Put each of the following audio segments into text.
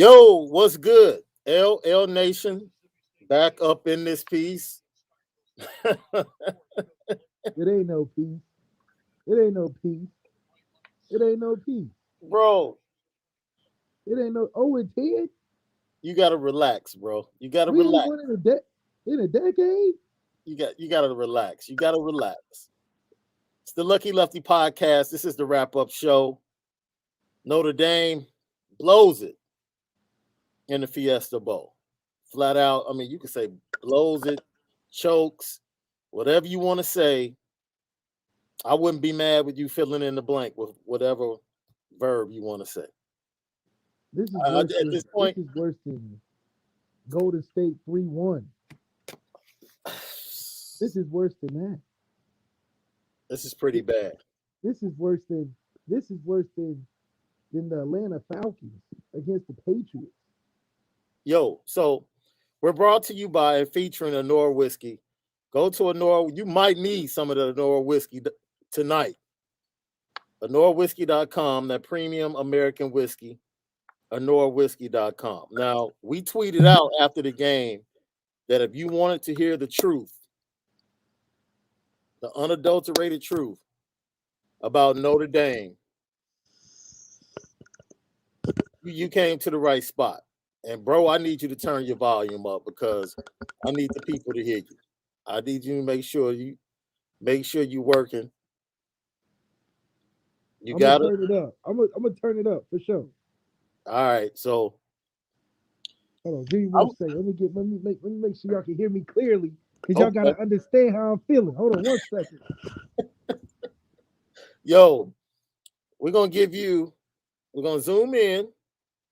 Yo, what's good? L Nation back up in this piece. It ain't no peace. It ain't no peace. It ain't no peace. Bro, It ain't no. Oh, it's here. you gotta relax, bro. You gotta We ain't relax. won in a decade. You gotta relax. You gotta relax. It's the Lucky Lefty podcast. This is the wrap-up show. Notre Dame blows it in the Fiesta Bowl. Flat out. I mean, you can say blows it, chokes, whatever you want to say. I wouldn't be mad with you filling in the blank with whatever verb you want to say. This is At worse this than this point, is worse than Golden State 3-1. This is worse than that. this is pretty bad. This is worse than this is worse than the Atlanta Falcons against the Patriots. Yo, so we're brought to you by and featuring Onora Whisky. Go to Onora. You might need some of the Onora Whisky tonight. OnoraWhisky.com, that premium American whiskey. OnoraWhisky.com. Now, we tweeted out after the game that if you wanted to hear the truth, the unadulterated truth about Notre Dame, you came to the right spot. And bro, I need you to turn your volume up because I need the people to hear you. I need you to make sure you working. You I'm gonna got it? turn it up. I'm gonna turn it up for sure. All right. So Hold on, give me I'm 1 second. Let me make sure y'all can hear me clearly. Cause y'all okay. gotta understand how I'm feeling. Hold on 1 second. Yo, we're gonna give you, we're gonna zoom in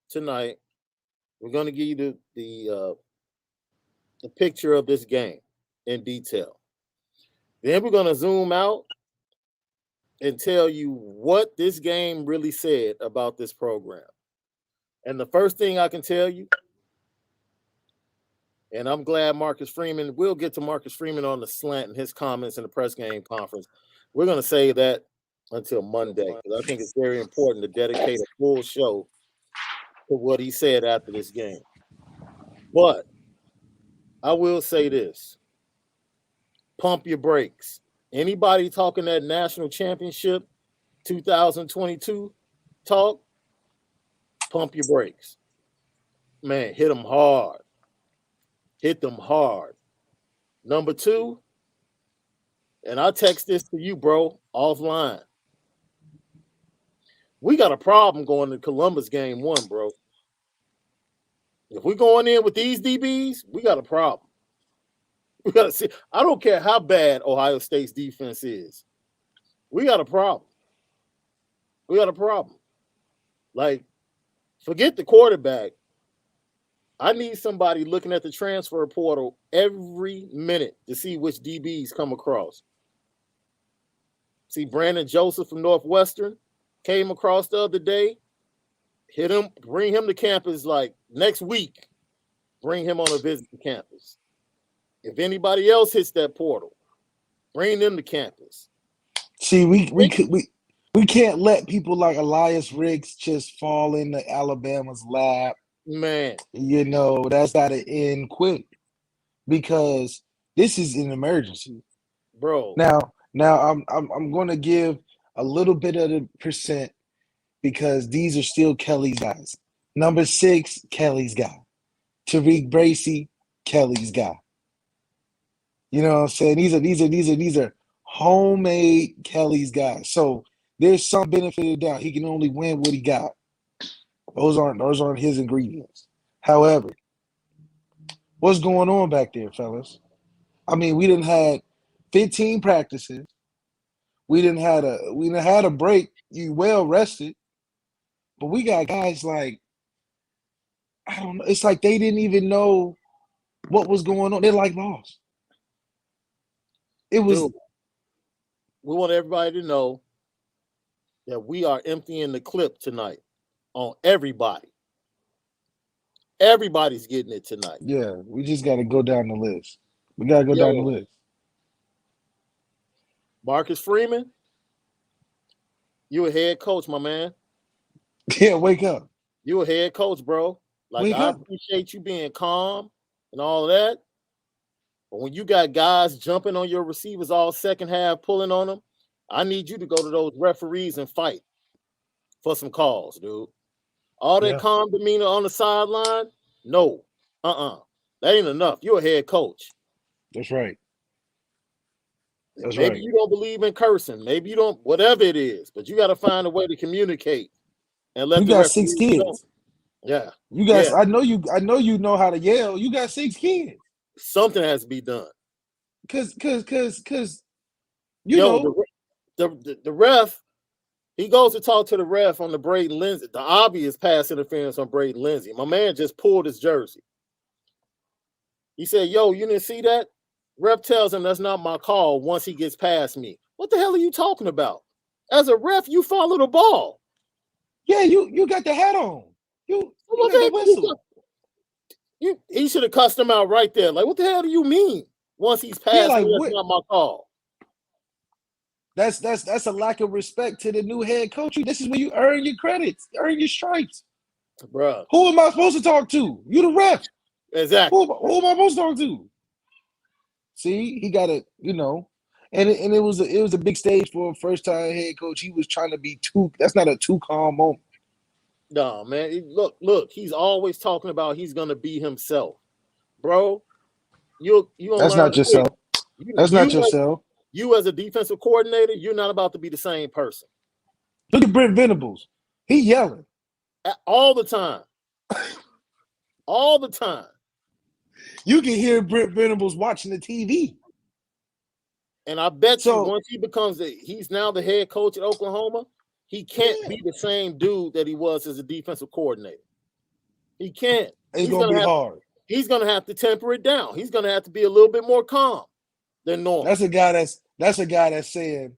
tonight. We're gonna give you the picture of this game in detail. Then we're gonna zoom out and tell you what this game really said about this program. And the first thing I can tell you, and I'm glad Marcus Freeman, we'll get to Marcus Freeman on the slant and his comments in the press game conference. We're going to save that until Monday because I think it's very important to dedicate a full show to what he said after this game. But I will say this: pump your brakes. Anybody talking that national championship 2022 talk, pump your brakes. Man, hit them hard. Hit them hard. Number two, and I text this to you, bro, offline. We got a problem going to Columbus game one, bro. If we're going in with these DBs, we got a problem. We got to see. I don't care how bad Ohio State's defense is. We got a problem. We got a problem. Like, forget the quarterback. I need somebody looking at the transfer portal every minute to see which DBs come across. See, Brandon Joseph from Northwestern came across the other day. Hit him, bring him to campus like next week. Bring him on a visit to campus. If anybody else hits that portal, bring them to campus. See, we can't let people like Elias Riggs just fall into Alabama's lap. Man, That's got to end quick because this is an emergency. bro, Now I'm going to give a little bit of the percent because these are still Kelly's guys. Number 6, Kelly's guy. Tariq Bracy, Kelly's guy. You know what I'm saying? These are homemade Kelly's guys. So there's some benefit of doubt. He can only win what he got. Those aren't his ingredients. However, what's going on back there, fellas? I mean, we didn't had 15 practices. We didn't had a break. You well rested, but we got guys like I don't know. It's like they didn't even know what was going on. They're like lost. It was dude, we want everybody to know that we are emptying the clip tonight on everybody. Everybody's getting it tonight. yeah. We just got to go down the list. We got to go down the Yo, list. Marcus Freeman, you a head coach, my man. Yeah, wake up. You a head coach, bro. Like, Wake I up. appreciate you being calm and all of that. But when you got guys jumping on your receivers all second half, pulling on them, I need you to go to those referees and fight for some calls, dude. All that Yeah. calm demeanor on the sideline, no. That ain't enough. You're a head coach. That's right. That's Maybe right. you don't believe in cursing. Maybe you don't, whatever it is, but you got to find a way to communicate and let You the got 6 referees know. kids. Yeah. You guys, Yeah. I know you know how to yell. You got 6 kids. Something has to be done. Cause Yo, the ref, he goes to talk to the ref on the Braden Lindsay, the obvious pass interference on Braden Lindsay. My man just pulled his jersey. He said, yo, you didn't see that? Ref tells him that's not my call once he gets past me. What the hell are you talking about? As a ref, you follow the ball. yeah, you got the hat on. You What got the the heck whistle. he should have cussed him out right there. Like, what the hell do you mean? Once he's Yeah, past like me, that's what? not my call. That's a lack of respect to the new head coach. This is where you earn your credits, earn your stripes. Bruh. Who am I supposed to talk to? You the ref. Exactly. Who am I supposed to talk to? See, he got it, and it was a big stage for a first time head coach. He was trying to be too. That's not a too calm moment. No, man. Look. He's always talking about he's gonna be himself, bro. You gonna That's learn not quick. yourself. That's not You yourself. you as a defensive coordinator, you're not about to be the same person Look at Brent Venables. He yelling. all the time. All the time. You can hear Brent Venables watching the TV. And I bet you So once he's now the head coach at Oklahoma, he can't yeah, be the same dude that he was as a defensive coordinator. He can't. it's gonna be hard. He's gonna have to temper it down. He's gonna have to be a little bit more calm than normal. That's a guy that's saying,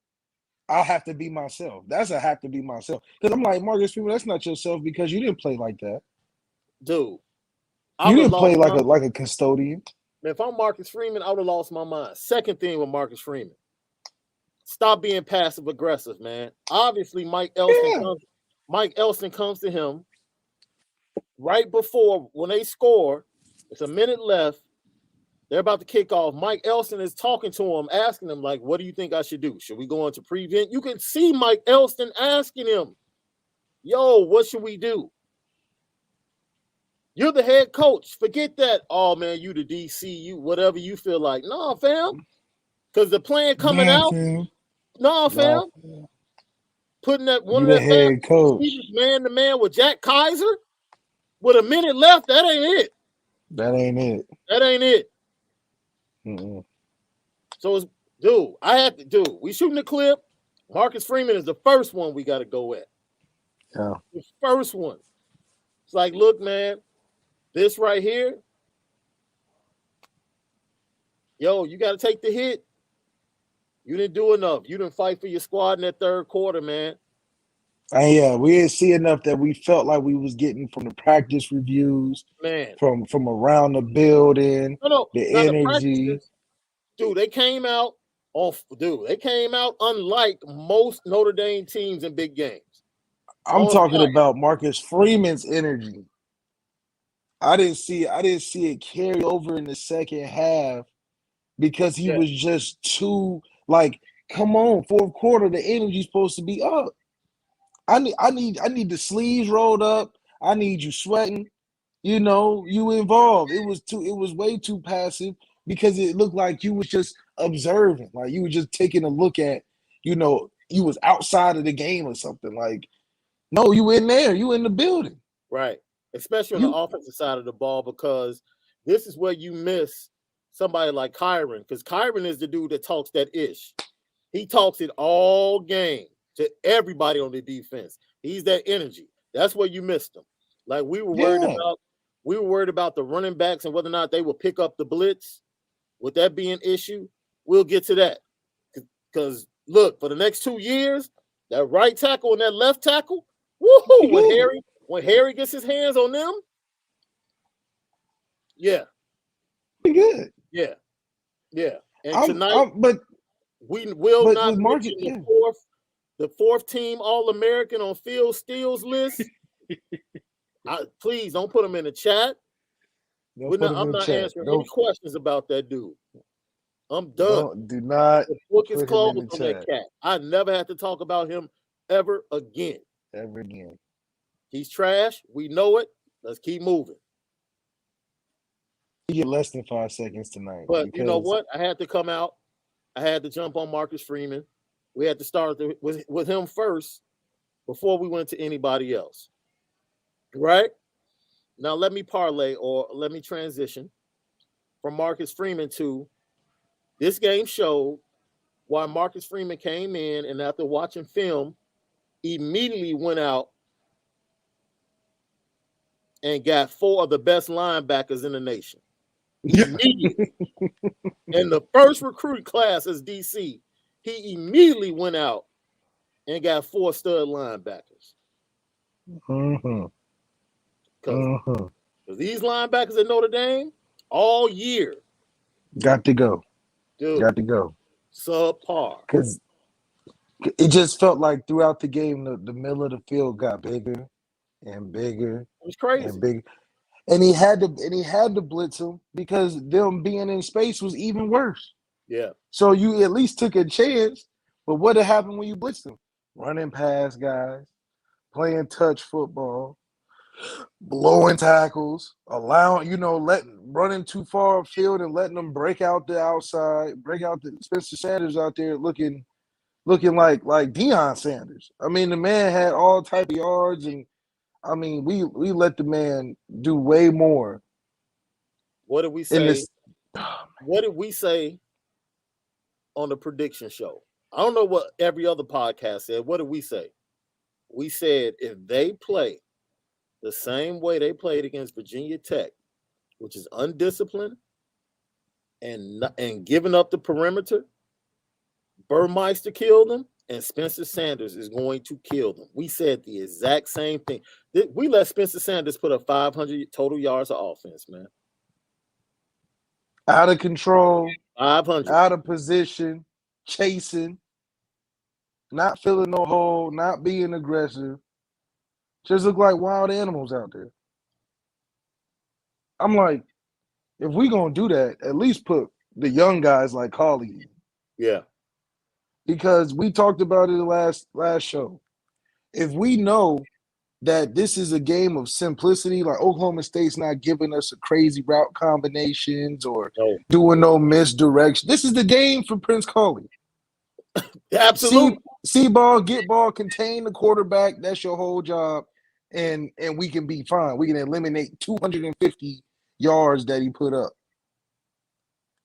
I'll have to be myself. That's a have to be myself. Because I'm like, Marcus Freeman, that's not yourself because you didn't play like that. Dude, I You would have didn't play lost like a custodian. if I'm Marcus Freeman, I would have lost my mind. Second thing with Marcus Freeman. Stop being passive aggressive, man. Obviously, Mike Elston comes to him right before when they score. It's a minute left. They're about to kick off. Mike Elston is talking to him, asking him, like, what do you think I should do? Should we go into prevent? You can see Mike Elston asking him, yo, what should we do? You're the head coach. Forget that. Oh, man, you the DC, you whatever you feel like. No, fam. Because the plan coming out. No, fam. Putting that one You of the that bad head coach. man to man with Jack Kaiser with a minute left, that ain't it. That ain't it. That ain't it. Mm-mm. So, we shooting the clip. Marcus Freeman is the first one we got to go at. Yeah. The first one. It's like, look, man, this right here, yo, you got to take the hit. You didn't do enough. You didn't fight for your squad in that third quarter, man. And yeah, we didn't see enough that we felt like we was getting from the practice reviews, Man. from around the building, the energy. Dude, they came out unlike most Notre Dame teams in big games. I'm talking about Marcus Freeman's energy. I didn't see it carry over in the second half because he was just too like, come on, fourth quarter, the energy's supposed to be up. I need the sleeves rolled up. I need you sweating. You involved. It was way too passive because it looked like you was just observing, like you were just taking a look at, you was outside of the game or something. Like, no, you in there, you in the building. Right. Especially on the offensive side of the ball, because this is where you miss somebody like Kyron, because Kyron is the dude that talks that ish. He talks it all game to everybody on the defense. He's that energy. That's where you missed him. Like we were worried about the running backs and whether or not they will pick up the blitz. With that being an issue, we'll get to that. Because look, for the next 2 years, that right tackle and that left tackle, woohoo! When Harry gets his hands on them, yeah, pretty good. Yeah. And tonight, we will not mention the fourth team All-American on Phil Steele's list. Please don't put him in the chat. I'm not answering any questions about that dude. I'm done. Do not the book is put closed him in the on chat. that cat. I never have to talk about him ever again. Ever again. He's trash. We know it. Let's keep moving. You get less than 5 seconds tonight. But you know what? I had to come out. I had to jump on Marcus Freeman. We had to start with him first before we went to anybody else. Right? Now let me parlay or let me transition from Marcus Freeman to this game showed why Marcus Freeman came in and after watching film, immediately went out and got 4 of the best linebackers in the nation. Immediately. In the first recruiting class as DC, he immediately went out and got 4 stud linebackers. Because these linebackers at Notre Dame all year got to go. Dude, got to go. Subpar. Because it just felt like throughout the game, the middle of the field got bigger and bigger. It was crazy. And bigger. And he had to blitz him because them being in space was even worse. Yeah. So you at least took a chance. But what had happened when you blitzed them? Running past guys, playing touch football, blowing tackles, running too far upfield and letting them break out the outside, break out the Spencer Sanders out there looking like Deion Sanders. I mean, the man had all type of yards, and I mean, we let the man do way more. What did we say? What did we say on the prediction show? I don't know what every other podcast said. What did we say? We said if they play the same way they played against Virginia Tech, which is undisciplined and giving up the perimeter, Burmeister killed them, and Spencer Sanders is going to kill them. We said the exact same thing. We let Spencer Sanders put up 500 total yards of offense, man. Out of control, 500. Out of position, chasing, not filling no hole, not being aggressive. Just look like wild animals out there. I'm like, if we gonna do that, at least put the young guys like Collie in. Yeah. Because we talked about it last show. If we know that this is a game of simplicity, like Oklahoma State's not giving us a crazy route combinations or doing no misdirection. This is the game for Prince Collie. Absolutely. See ball, get ball, contain the quarterback. That's your whole job. And we can be fine. We can eliminate 250 yards that he put up.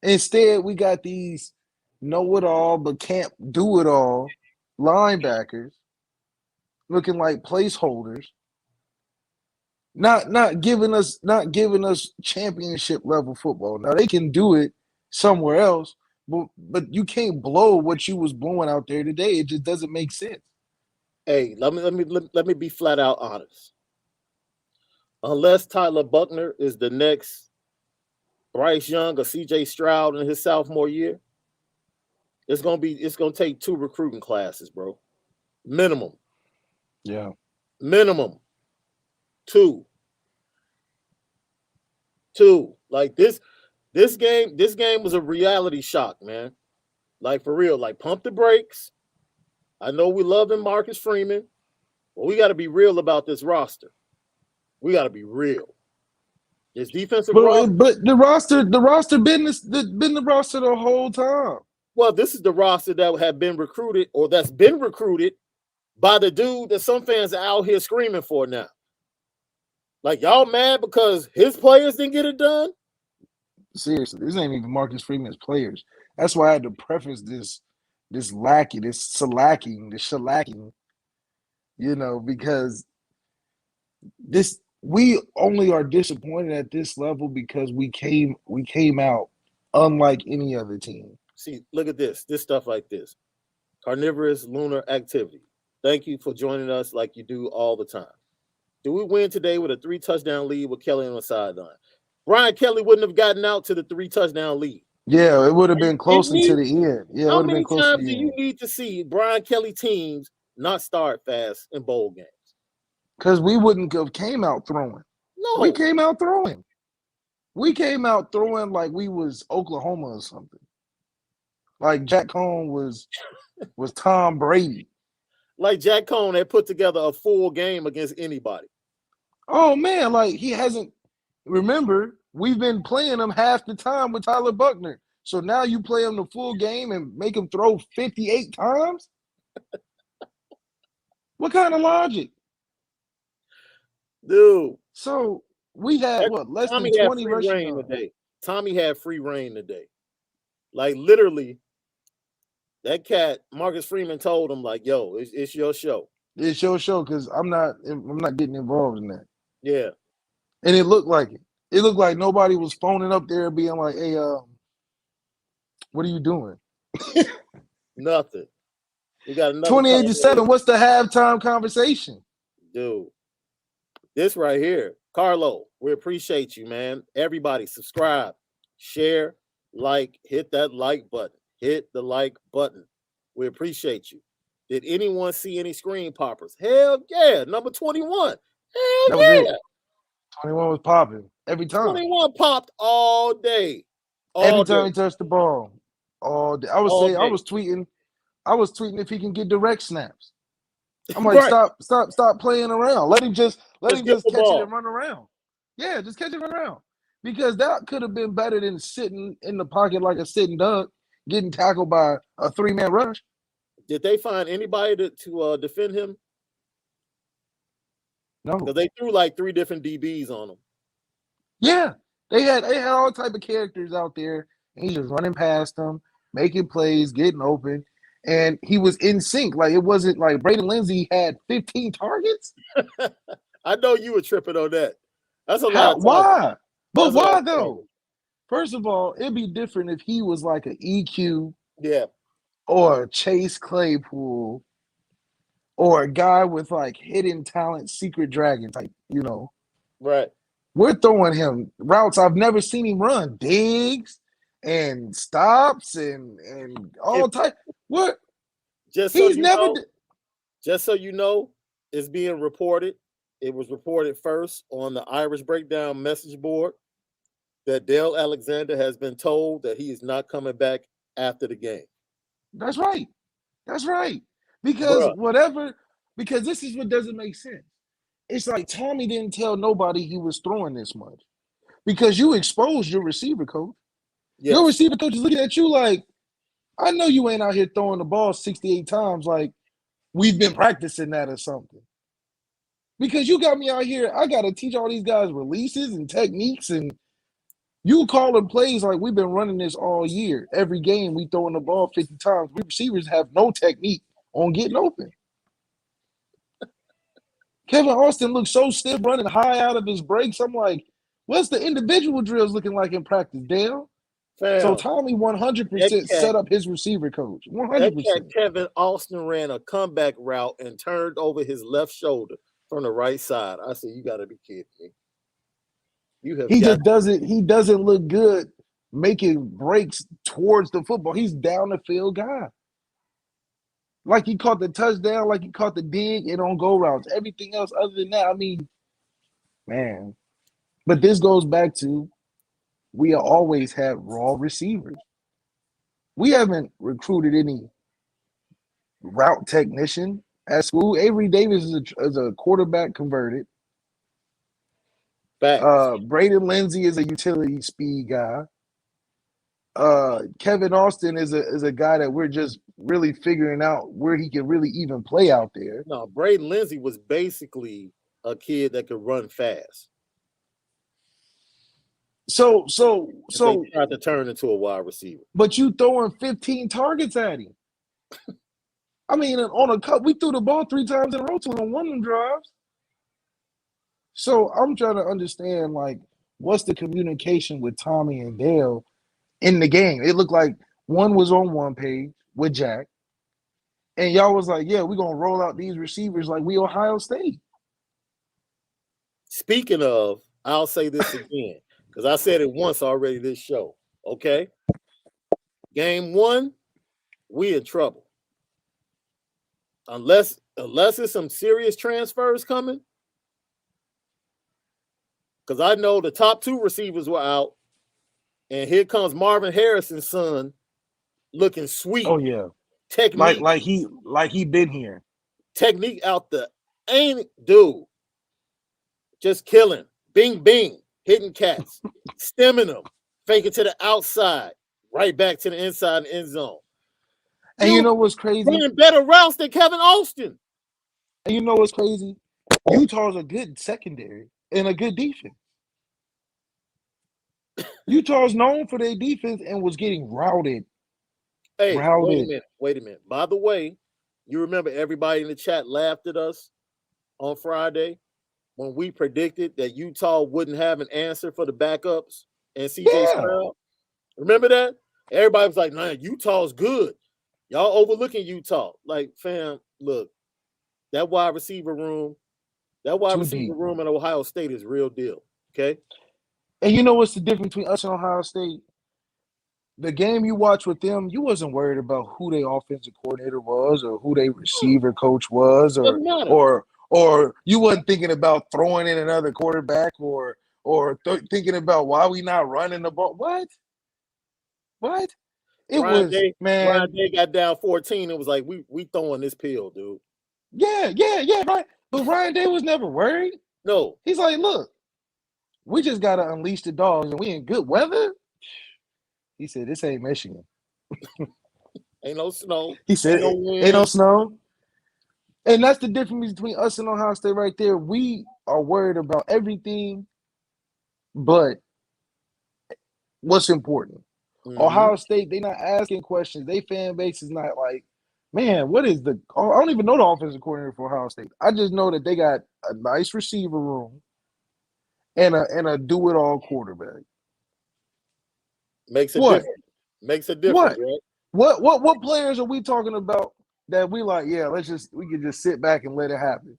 Instead, we got these know-it-all but can't do-it-all linebackers looking like placeholders, not giving us championship level football. Now they can do it somewhere else, but you can't blow what you was blowing out there today. It just doesn't make sense. Hey, let me be flat out honest. Unless Tyler Buckner is the next Bryce Young or CJ Stroud in his sophomore year, it's gonna take 2 recruiting classes, bro. Minimum. Yeah. Minimum. 2. Like this game was a reality shock, man. Like for real. Like pump the brakes. I know we love him, Marcus Freeman, but we got to be real about this roster. We got to be real. This defensive roster, but the roster been the roster the whole time. Well, this is the roster that have been recruited or that's been recruited by the dude that some fans are out here screaming for now. Like y'all mad because his players didn't get it done? Seriously, this ain't even Marcus Freeman's players. That's why I had to preface this shellacking, because we only are disappointed at this level because we came out unlike any other team. See, look at this stuff like this. Carnivorous lunar activity. Thank you for joining us like you do all the time. Do we win today with a 3-touchdown lead with Kelly on the sideline? Brian Kelly wouldn't have gotten out to the 3-touchdown lead. Yeah, it would have been close to the end. Yeah, how many times do you need to see Brian Kelly teams not start fast in bowl games? Because we wouldn't have came out throwing. We No. came out throwing. We came out throwing like we was Oklahoma or something. Like Jack Cohn was Tom Brady. Like Jack Cohn had put together a full game against anybody. Oh man, like he hasn't. Remember, we've been playing him half the time with Tyler Buckner. So now you play him the full game and make him throw 58 times? What kind of logic? Dude. So we had what, less Tommy than had 20 free rushing reign yards. today. Tommy had free reign today. Like literally, that cat, Marcus Freeman told him, like, yo, it's your show. It's your show because I'm not getting involved in that. Yeah. And it looked like it. It looked like nobody was phoning up there being like, hey, what are you doing? Nothing. We got another 28-7. What's the halftime conversation? Dude. This right here. Carlo, we appreciate you, man. Everybody subscribe, share, like, hit that like button. Hit the like button. We appreciate you. Did anyone see any screen poppers? Hell yeah. Number 21. Hell That was yeah. it. 21 was popping every time. 21 popped all day. Every time he touched the ball. All day. I was tweeting if he can get direct snaps. I'm like, Right. stop playing around. Let him just catch it ball. and run around. Yeah, just catch it and run around. Because that could have been better than sitting in the pocket like a sitting duck, getting tackled by a 3-man rush. Did they find anybody to defend him? No. Because they threw like 3 different DBs on him. Yeah. They had all type of characters out there, and he's just running past them, making plays, getting open. And he was in sync. Like, it wasn't like Braden Lindsey had 15 targets. I know you were tripping on that. That's a lot. Why? But why though? First of all, it'd be different if he was like an EQ, yeah, or Chase Claypool, or a guy with like hidden talent, secret dragon type. Right. We're throwing him routes I've never seen him run, digs and stops and all type. What? Just so you know, it's being reported. It was reported first on the Irish Breakdown message board that Dale Alexander has been told that he is not coming back after the game. That's right. That's right. Because because this is what doesn't make sense. It's like Tommy didn't tell nobody he was throwing this much. Because you exposed your receiver coach. Yes. Your receiver coach is looking at you like, I know you ain't out here throwing the ball 68 times like we've been practicing that or something. Because you got me out here, I got to teach all these guys releases and techniques, and you calling plays like we've been running this all year. Every game we throwing the ball 50 times. We receivers have no technique on getting open. Kevin Austin looks so stiff running high out of his breaks. I'm like, what's the individual drills looking like in practice, Dale? So Tommy 100% set up his receiver coach. 100%. That cat Kevin Austin ran a comeback route and turned over his left shoulder from the right side. I said, you got to be kidding me. He doesn't look good making breaks towards the football. He's down the field guy. Like he caught the touchdown, like he caught the dig and on go routes. Everything else other than that, I mean, man. But this goes back to we always had raw receivers. We haven't recruited any route technician at school. Avery Davis is a quarterback converted. Braden Lindsey is a utility speed guy. Kevin Austin is a guy that we're just really figuring out where he can really even play out there. No, Braden Lindsey was basically a kid that could run fast. So they tried to turn into a wide receiver. But you throwing 15 targets at him. I mean, on a cut, we threw the ball 3 times in a row to him on one of them drives. So I'm trying to understand, like, what's the communication with Tommy and Dale in the game? It looked like one was on one page with Jack, and y'all was like, yeah, we're going to roll out these receivers like we Ohio State. Speaking of, I'll say this again, because I said it once already this show, okay? Game 1, we in trouble. Unless it's some serious transfers coming, because I know the top 2 receivers were out, and here comes Marvin Harrison's son, looking sweet. Oh yeah, Technique, like he been here. technique out the ain't dude. Just killing, bing bing, hitting cats, stemming them, faking to the outside, right back to the inside end zone. And Dude, you know what's crazy? running better routes than Kevin Austin. And you know what's crazy? Utah's a good secondary and a good defense. Utah's known for their defense and was getting routed. Hey, Routed. wait a minute. By the way, you remember everybody in the chat laughed at us on Friday when we predicted that Utah wouldn't have an answer for the backups and CJ Yeah. Stroud? Remember that? Everybody was like, "Man, Utah's good. Y'all overlooking Utah." Like, fam, look, that wide receiver room in Ohio State is real deal. Okay. And you know what's the difference between us and Ohio State? The game you watch with them, you wasn't worried about who their offensive coordinator was or who their receiver coach was, Doesn't matter. or you wasn't thinking about throwing in another quarterback or thinking about why we not running the ball. What? It Ryan was Day, man. Ryan Day got down 14 and was like, we throwing this pill, dude. Yeah, right. But Ryan Day was never worried. No. He's like, look, we just gotta unleash the dogs and we in good weather. He said, this ain't Michigan. Ain't no snow. He said, ain't no snow. And that's the difference between us and Ohio State right there. We are worried about everything but what's important. Mm-hmm. Ohio State, they not asking questions. They fan base is not like, man, what is I don't even know the offensive coordinator for Ohio State. I just know that they got a nice receiver room and a do-it-all quarterback. Makes a difference. Makes a difference, right? What players are we talking about that we like, yeah, we can just sit back and let it happen?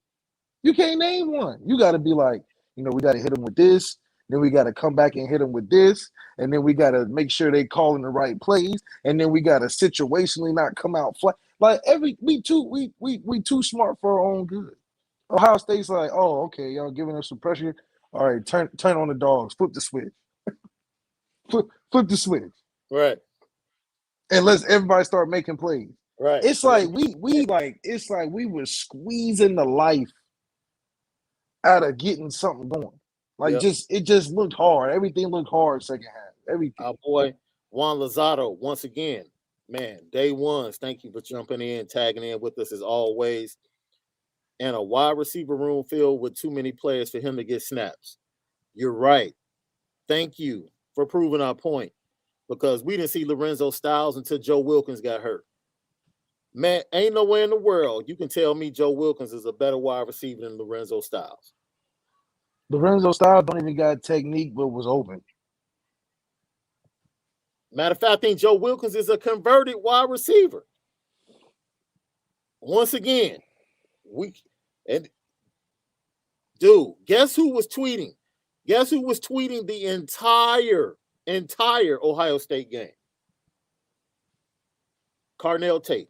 You can't name one. You got to be like, we got to hit them with this, then we got to come back and hit them with this, and then we got to make sure they call in the right plays, and then we got to situationally not come out flat. Like we too smart for our own good. Ohio State's like, oh, okay, y'all giving us some pressure. All right, turn on the dogs, flip the switch. flip the switch. Right. And let's everybody start making plays. Right. It's like we were squeezing the life out of getting something going. Like it just looked hard. Everything looked hard second half. Everything. Our boy Juan Lozado, once again, man, day ones. Thank you for jumping in, tagging in with us as always. And a wide receiver room filled with too many players for him to get snaps. You're right. Thank you for proving our point, because we didn't see Lorenzo Styles until Joe Wilkins got hurt. Man, ain't no way in the world you can tell me Joe Wilkins is a better wide receiver than Lorenzo Styles. Lorenzo Styles don't even got technique, but was open. Matter of fact, I think Joe Wilkins is a converted wide receiver. Once again, dude, guess who was tweeting? Guess who was tweeting the entire Ohio State game? Carnell Tate.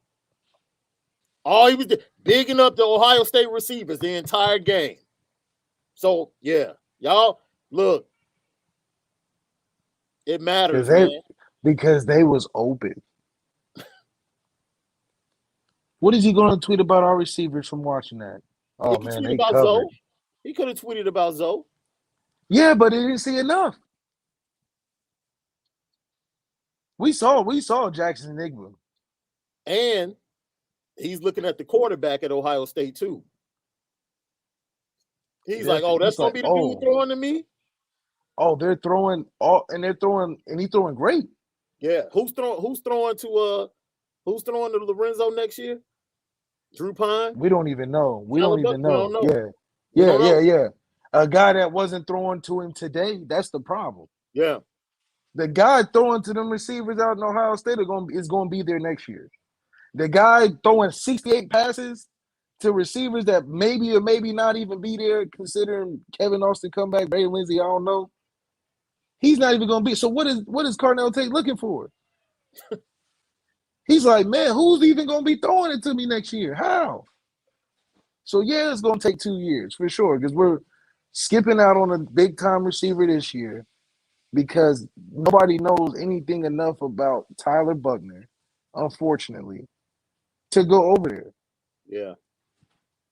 All he was bigging up the Ohio State receivers the entire game. So, yeah, y'all, look, it matters, man. Because they was open. What is he going to tweet about our receivers from watching that? Oh, man, they covered. Zoe. He could have tweeted about Zoe. Yeah, but he didn't see enough. We saw Jackson Enigma. And he's looking at the quarterback at Ohio State, too. He's like, oh, that's going to be the dude throwing to me? Oh, they're throwing and he's throwing great. Yeah. Who's throwing to Lorenzo next year? Drew Pine? We don't even know. We don't even know. Yeah. Yeah. A guy that wasn't throwing to him today, that's the problem. Yeah. The guy throwing to them receivers out in Ohio State is going to be there next year. The guy throwing 68 passes to receivers that maybe or maybe not even be there, considering Kevin Austin come back, Ray Lindsey, I don't know. He's not even going to be. So what is Carnell Tate looking for? He's like, man, who's even going to be throwing it to me next year? How? So, yeah, it's going to take 2 years for sure, because we're skipping out on a big time receiver this year because nobody knows anything enough about Tyler Buckner, unfortunately, to go over there. Yeah.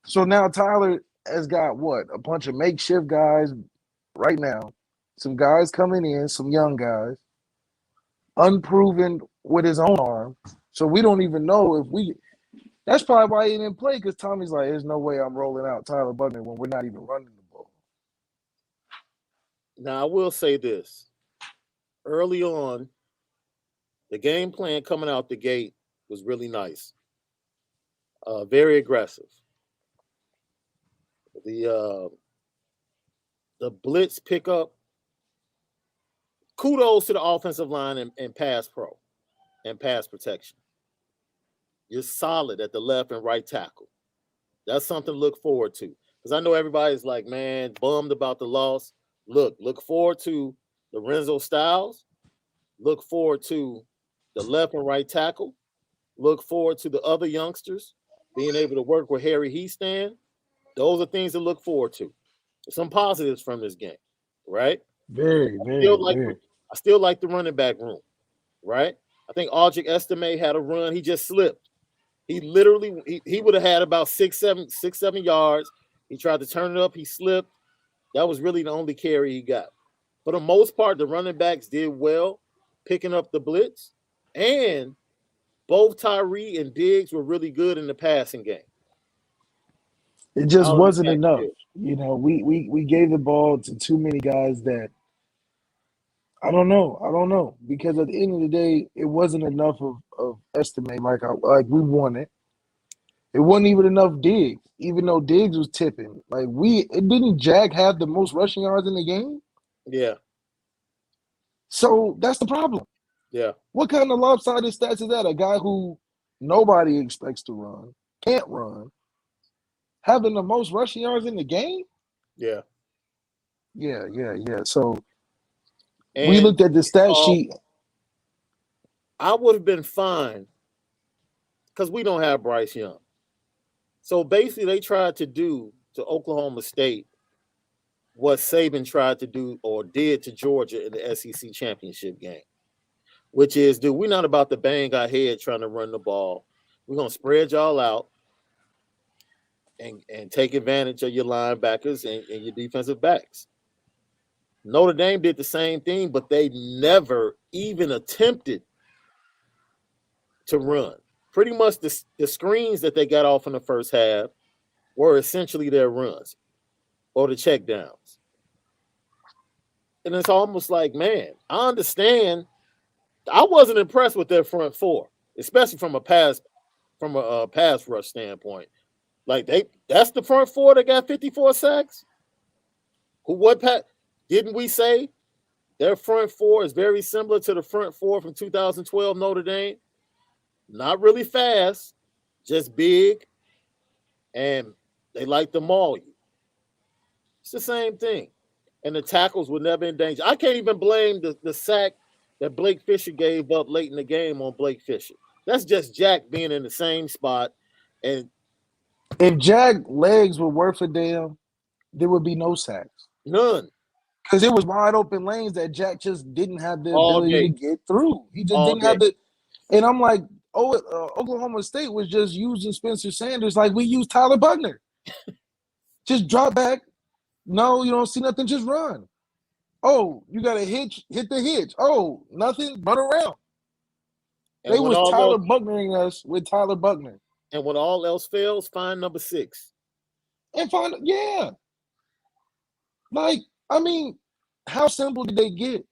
So now Tyler has got what? A bunch of makeshift guys right now. Some guys coming in, some young guys, unproven with his own arm. So we don't even know if we. That's probably why he didn't play because Tommy's like, there's no way I'm rolling out Tyler Buckner when we're not even running the ball. Now I will say this: early on, the game plan coming out the gate was really nice, very aggressive. The blitz pickup. Kudos to the offensive line and pass pro and pass protection. You're solid at the left and right tackle. That's something to look forward to. Because I know everybody's like, man, bummed about the loss. Look forward to Lorenzo Styles. Look forward to the left and right tackle. Look forward to the other youngsters being able to work with Harry Heastand. Those are things to look forward to. Some positives from this game, right? Very, I very, still like very. I still like the running back room, right? I think Audric Estime had a run. He just slipped. He literally he would have had about 6-7 yards. He tried to turn it up. He slipped. That was really the only carry he got. For the most part, the running backs did well picking up the blitz, and both Tyree and Diggs were really good in the passing game. It just Out of the wasn't enough. backfield. You know, we gave the ball to too many guys that I don't know. I don't know. Because at the end of the day, it wasn't enough of estimate like we wanted. It wasn't even enough Diggs, even though Diggs was tipping. It didn't Jack have the most rushing yards in the game? Yeah, So that's the problem. yeah, What kind of lopsided stats is that? A guy who nobody expects to run, can't run, having the most rushing yards in the game? yeah. Yeah, yeah, yeah. So we And looked at the stat sheet. I would have been fine because we don't have Bryce Young. So basically, they tried to do to Oklahoma State what Saban tried to do or did to Georgia in the SEC championship game, which is, dude, we're not about to bang our head trying to run the ball. We're going to spread y'all out and take advantage of your linebackers and your defensive backs. Notre Dame did the same thing, but they never even attempted to run. Pretty much the screens that they got off in the first half were essentially their runs or the check downs. And it's almost like, man, I understand. I wasn't impressed with their front four, especially from a pass rush standpoint. Like that's the front four that got 54 sacks. Didn't we say their front four is very similar to the front four from 2012 Notre Dame? Not really fast, just big, and they like to maul you. It's the same thing. And the tackles were never in danger. I can't even blame the sack that Blake Fisher gave up late in the game on Blake Fisher. That's just Jack being in the same spot. And If Jack legs were worth a damn, there would be no sacks. none Because it was wide open lanes that Jack just didn't have the all ability to day, get through. He just all didn't have day. the. And I'm like, Oklahoma State was just using Spencer Sanders like we use Tyler Buckner. Just drop back. No, you don't see nothing. Just run. Oh, you got a hitch. Hit the hitch. Oh, nothing. Run around. And They when was all Tyler else, Bucknering us with Tyler Buckner. and when all else fails, find number 6. And find, yeah. Like, I mean, how simple did they get?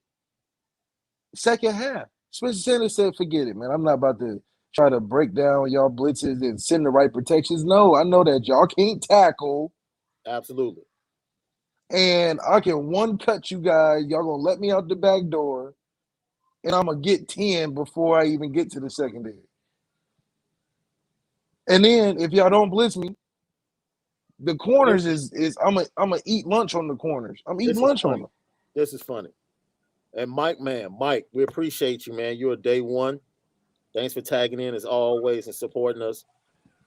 Second half. Spencer Sanders said, forget it, man. I'm not about to try to break down y'all blitzes and send the right protections. No, I know that y'all can't tackle. Absolutely. And I can one cut you guys. Y'all gonna let me out the back door. And I'm gonna get 10 before I even get to the secondary. And then if y'all don't blitz me, the corners is I'm gonna eat lunch on the corners. I'm eating This is lunch on funny. them. This is funny. And Mike, we appreciate you, man. You're a day one. Thanks for tagging in as always and supporting us.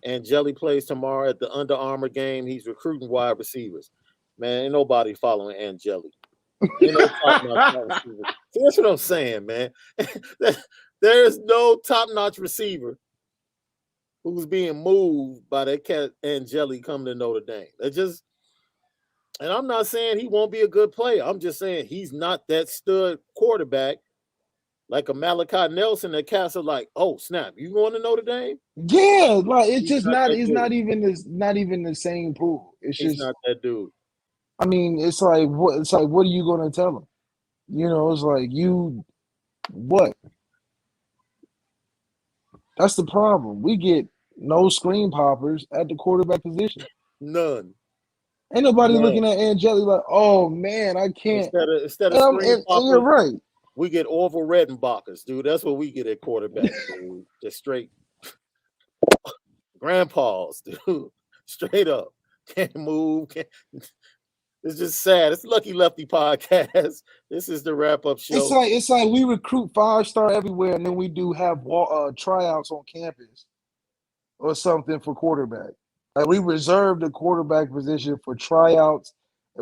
And Jelly plays tomorrow at the Under Armour game. He's recruiting wide receivers. Man, ain't nobody following Angeli. Ain't no top-notch receiver. See, that's what I'm saying, man. There's no top-notch receiver who's being moved by that cat Angeli coming to Notre Dame. And I'm not saying he won't be a good player. I'm just saying he's not that stud quarterback like a Malachi Nelson that cats are like, oh snap, you going to Notre Dame? Yeah, like it's He's just not not. that It's dude. not even the same pool. It's He's just. not that dude. I mean, it's like what? It's like what are you gonna tell him? You know, it's like you what? That's the problem. We get no screen poppers at the quarterback position. None. Ain't nobody None. looking at Angeli like, oh man, I can't. Instead of And, screen and you're poppers, right. we get Orville Redenbachers, dude. That's what we get at quarterback, dude. Just straight grandpas, dude. Straight up. Can't move. It's just sad. It's Lucky Lefty podcast. This is the wrap-up show. It's like we recruit 5-star everywhere, and then we do have tryouts on campus or something for quarterback. Like we reserve the quarterback position for tryouts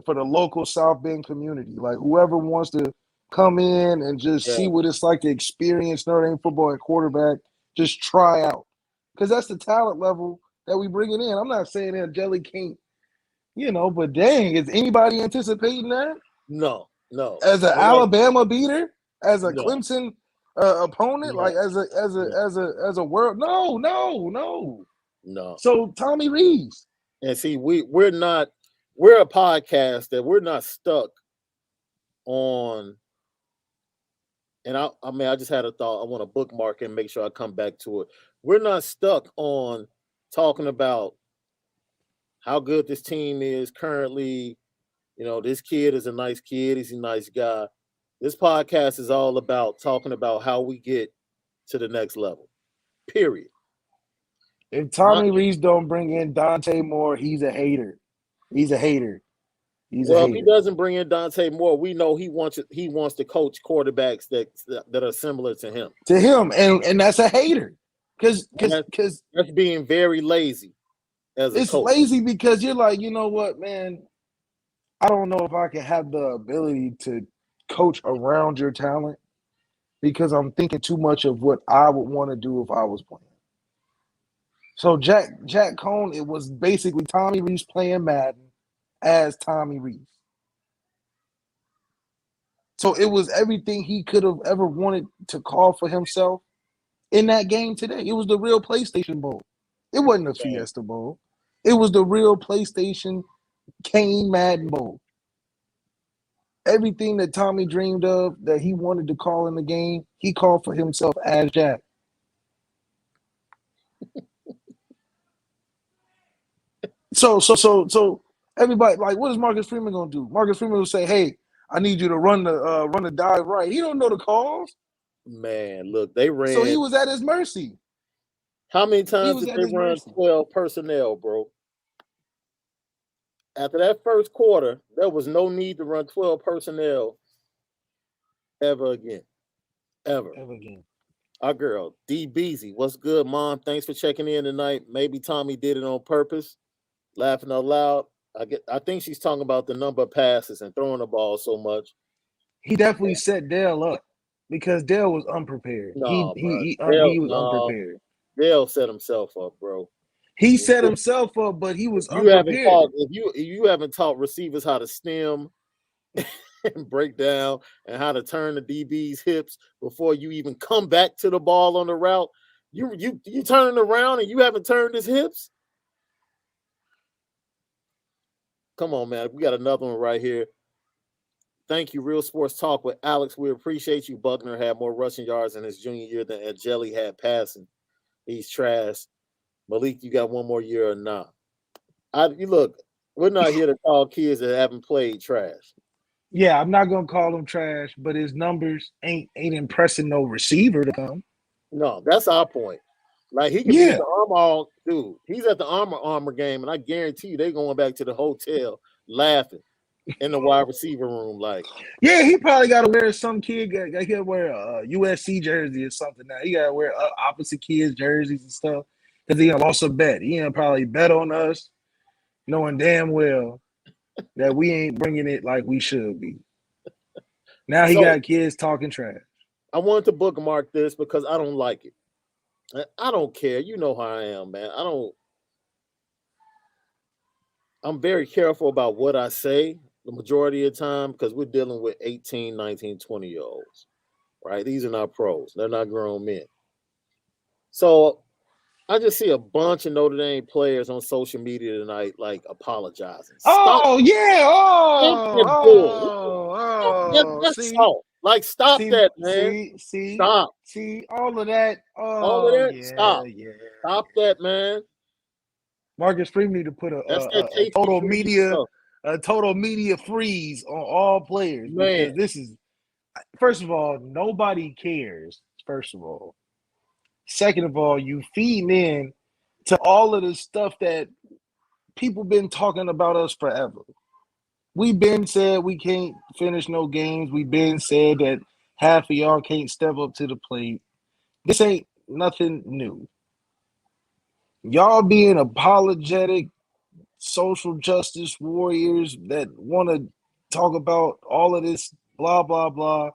for the local South Bend community. Like whoever wants to come in and just see what it's like to experience Notre Dame football at quarterback, just try out. Because that's the talent level that we bringing in. I'm not saying that Jelly can't, but dang, is anybody anticipating that? No. As an Alabama beater, as a No. Clemson opponent, No. like as a world, no. So Tommy Rees. And see, we're a podcast that we're not stuck on. And I just had a thought. I want to bookmark and make sure I come back to it. We're not stuck on talking about how good this team is currently. This kid is a nice kid. He's a nice guy. This podcast is all about talking about how we get to the next level. Period. If Tommy Rees don't bring in Dante Moore, he's a hater. He's a hater. If he doesn't bring in Dante Moore, we know he wants to coach quarterbacks that are similar to him. And that's a hater. Because that's being very lazy as a coach. It's lazy because you're like, you know what, man? I don't know if I can have the ability to coach around your talent because I'm thinking too much of what I would want to do if I was playing. So Jack Cohn, it was basically Tommy Rees playing Madden as Tommy Rees. So it was everything he could have ever wanted to call for himself in that game today. It was the real PlayStation Bowl. It wasn't a Fiesta Bowl. It was the real PlayStation Kane Madden Bowl. Everything that Tommy dreamed of that he wanted to call in the game, he called for himself as Jack. So everybody, like, what is Marcus Freeman gonna do? Marcus Freeman will say, "Hey, I need you to run the dive right." He don't know the calls. Man, look, they ran. So he was at his mercy. How many times did they run 12 personnel, bro? After that first quarter, there was no need to run 12 personnel ever again. Ever again. Our girl, D Beezy. What's good, Mom? Thanks for checking in tonight. Maybe Tommy did it on purpose. Laughing out loud. I think she's talking about the number of passes and throwing the ball so much. He definitely set Dale up because Dale was unprepared. He was unprepared. Dale set himself up, bro. He set himself up, but he was unprepared. If you haven't taught receivers how to stem and break down and how to turn the DB's hips before you even come back to the ball on the route, you turning around and you haven't turned his hips. Come on, man. We got another one right here. Thank you, Real Sports Talk with Alex. We appreciate you. Buckner had more rushing yards in his junior year than Angeli had passing. He's trash. Malik, you got one more year or not? Look, we're not here to call kids that haven't played trash. Yeah, I'm not gonna call him trash, but his numbers ain't impressing no receiver to come. No, that's our point. Like he can be the Armor dude. He's at the Armor game, and I guarantee you they're going back to the hotel laughing in the wide receiver room. Like, yeah, he probably got to wear some kid. He got to wear a USC jersey or something. Now he got to wear opposite kids' jerseys and stuff because he lost a bet. He probably bet on us, knowing damn well that we ain't bringing it like we should be. Now he So got kids talking trash. I wanted to bookmark this because I don't like it. I don't care. You know how I am, man. I'm very careful about what I say the majority of the time because we're dealing with 18, 19, 20-year-olds, right? These are not pros. They're not grown men. So I just see a bunch of Notre Dame players on social media tonight, like apologizing. Stop Oh yeah! thinking bull. That's See, salt. Like, stop that, man. Stop. see, all of that. All of Oh that, yeah, stop. yeah. Stop that, man. Marcus Freeman need to put That's that tasty freeze stuff. a total media freeze on all players Man, because this is, first of all, nobody cares. First of all, second of all, you feeding in to all of the stuff that people been talking about us forever. We been said we can't finish no games. We been said that half of y'all can't step up to the plate. This ain't nothing new. Y'all being apologetic social justice warriors that want to talk about all of this blah blah blah.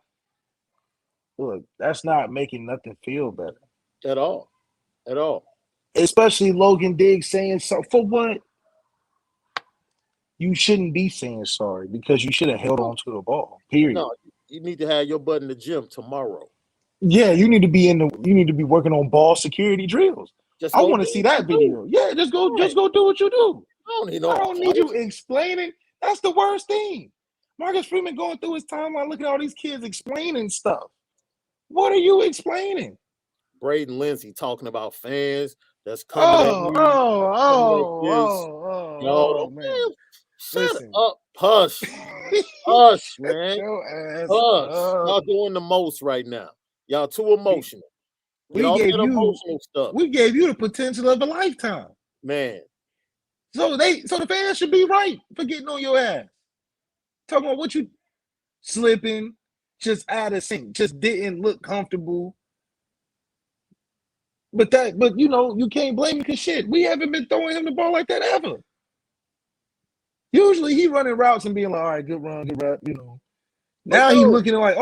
Look, that's not making nothing feel better. at all. At all. Especially Logan Diggs saying so for what? You shouldn't be saying sorry because you should have held on to the ball. Period. No, you need to have your butt in the gym tomorrow. Yeah, you need to be working on ball security drills. Just I go want to do see what you that video. do. Yeah, just go Right. do what you do. I don't need I no don't need you apology. explaining. That's the worst thing. Marcus Freeman going through his timeline, looking at all these kids explaining stuff. What are you explaining? Braden Lindsay talking about fans that's coming at me. No, Man. man, shut Listen. up. Hush. Hush, man. Your ass Hush. up. Y'all doing the most right now. Y'all too emotional. Get We off gave that emotional stuff. we gave you the potential of a lifetime. Man, So the fans should be right for getting on your ass. Talking about what you slipping, just out of sync, just didn't look comfortable. But you know, you can't blame him because shit, we haven't been throwing him the ball like that ever. Usually he running routes and being like, all right, good run, you know. Now he's looking like,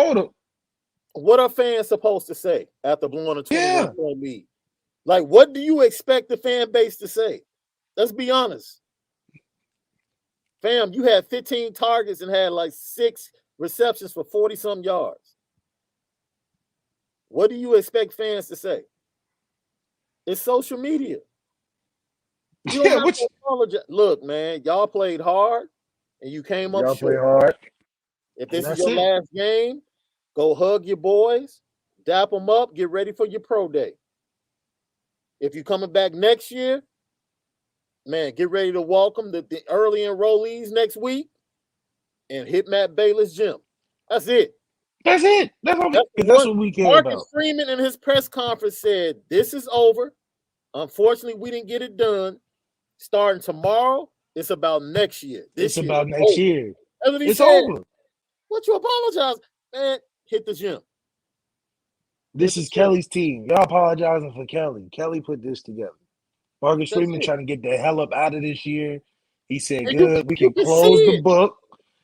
what are fans supposed to say after blowing a 21-point lead? Like, what do you expect the fan base to say? Let's be honest. Fam, you had 15 targets and had like 6 receptions for 40-some yards. What do you expect fans to say? It's social media. You don't have to apologize. Look, man, y'all played hard and you came up short. Play hard. If this is your last game, go hug your boys, dap them up, get ready for your pro day. If you're coming back next year, man, get ready to welcome the early enrollees next week and hit Matt Bayless' gym. That's it. That's what we care about. Marcus Freeman in his press conference said, this is over. Unfortunately, we didn't get it done. Starting tomorrow, it's about next year. It's about next year. That's what he it's said. over. What you apologize? Man, hit the gym. This is Kelly's team. Y'all apologizing for Kelly. Kelly put this together. Marcus Freeman trying to get the hell up out of this year. He said, good, we can close the book.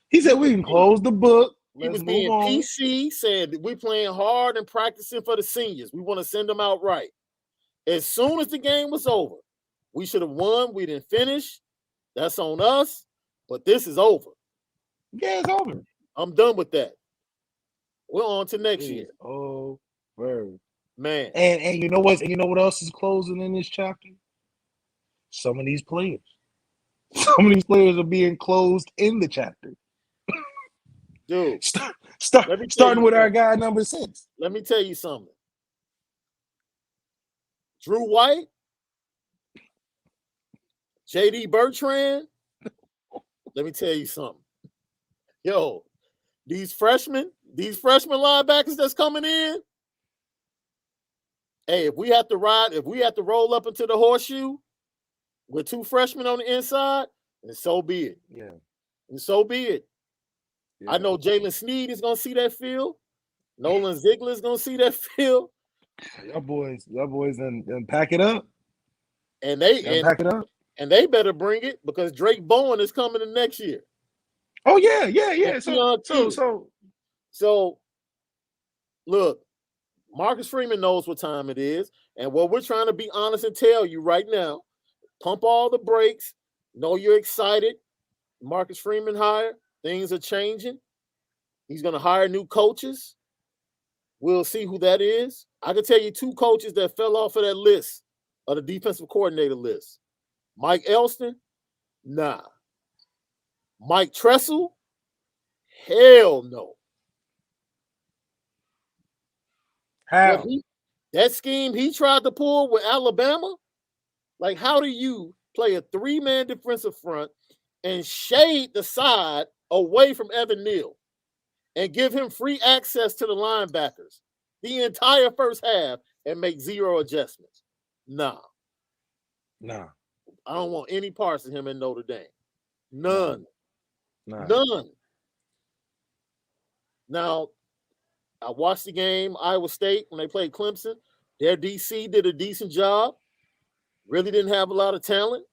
He said, we can close the book. He was being PC, said we're playing hard and practicing for the seniors. We want to send them out right. As soon as the game was over, we should have won. We didn't finish. That's on us. But this is over. Yeah, it's over. I'm done with that. We're on to next year. Over. Man. And you know what? And you know what else is closing in this chapter? Some of these players. Some of these players are being closed in the chapter. Dude, starting with our guy number 6. Let me tell you something. Drew White, JD Bertrand, let me tell you something. Yo, these freshman linebackers that's coming in, hey, if we have to roll up into the horseshoe with 2 freshmen on the inside, then so be it. Yeah. And so be it. Yeah. I know Jalen Sneed is going to see that field. Nolan Ziegler is going to see that field. Y'all boys and pack it up. And they better bring it because Drake Bowen is coming in next year. Oh yeah. And Keon Keeley. So look, Marcus Freeman knows what time it is, and what we're trying to be honest and tell you right now: pump all the brakes. Know you're excited. Marcus Freeman hire. Things are changing. He's going to hire new coaches. We'll see who that is. I can tell you 2 coaches that fell off of that list, of the defensive coordinator list. Mike Elston, nah. Mike Tressel, hell no. How? That scheme he tried to pull with Alabama, like how do you play a 3-man defensive front and shade the side away from Evan Neal and give him free access to the linebackers the entire first half and make 0 adjustments? Nah. I don't want any parts of him in Notre Dame. None. None. Now, I watched the game, Iowa State, when they played Clemson. Their DC did a decent job. Really didn't have a lot of talent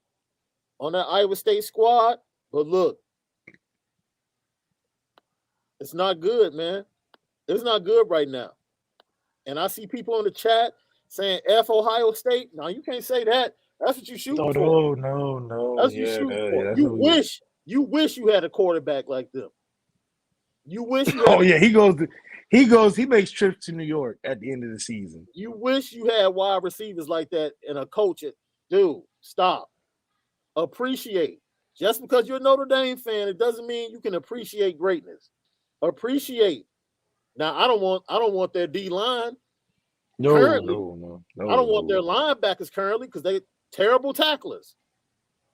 on that Iowa State squad. But look, it's not good, man. It's not good right now. And I see people in the chat saying F Ohio State. No, you can't say that. That's what you shooting for. No. That's what you shooting for. You wish you had a quarterback like them. You wish you had he makes trips to New York at the end of the season. You wish you had wide receivers like that and a coach. Dude, stop. Appreciate. Just because you're a Notre Dame fan, it doesn't mean you can appreciate greatness. Appreciate. Now, I don't want their D line. No. I don't want their linebackers currently because they're terrible tacklers.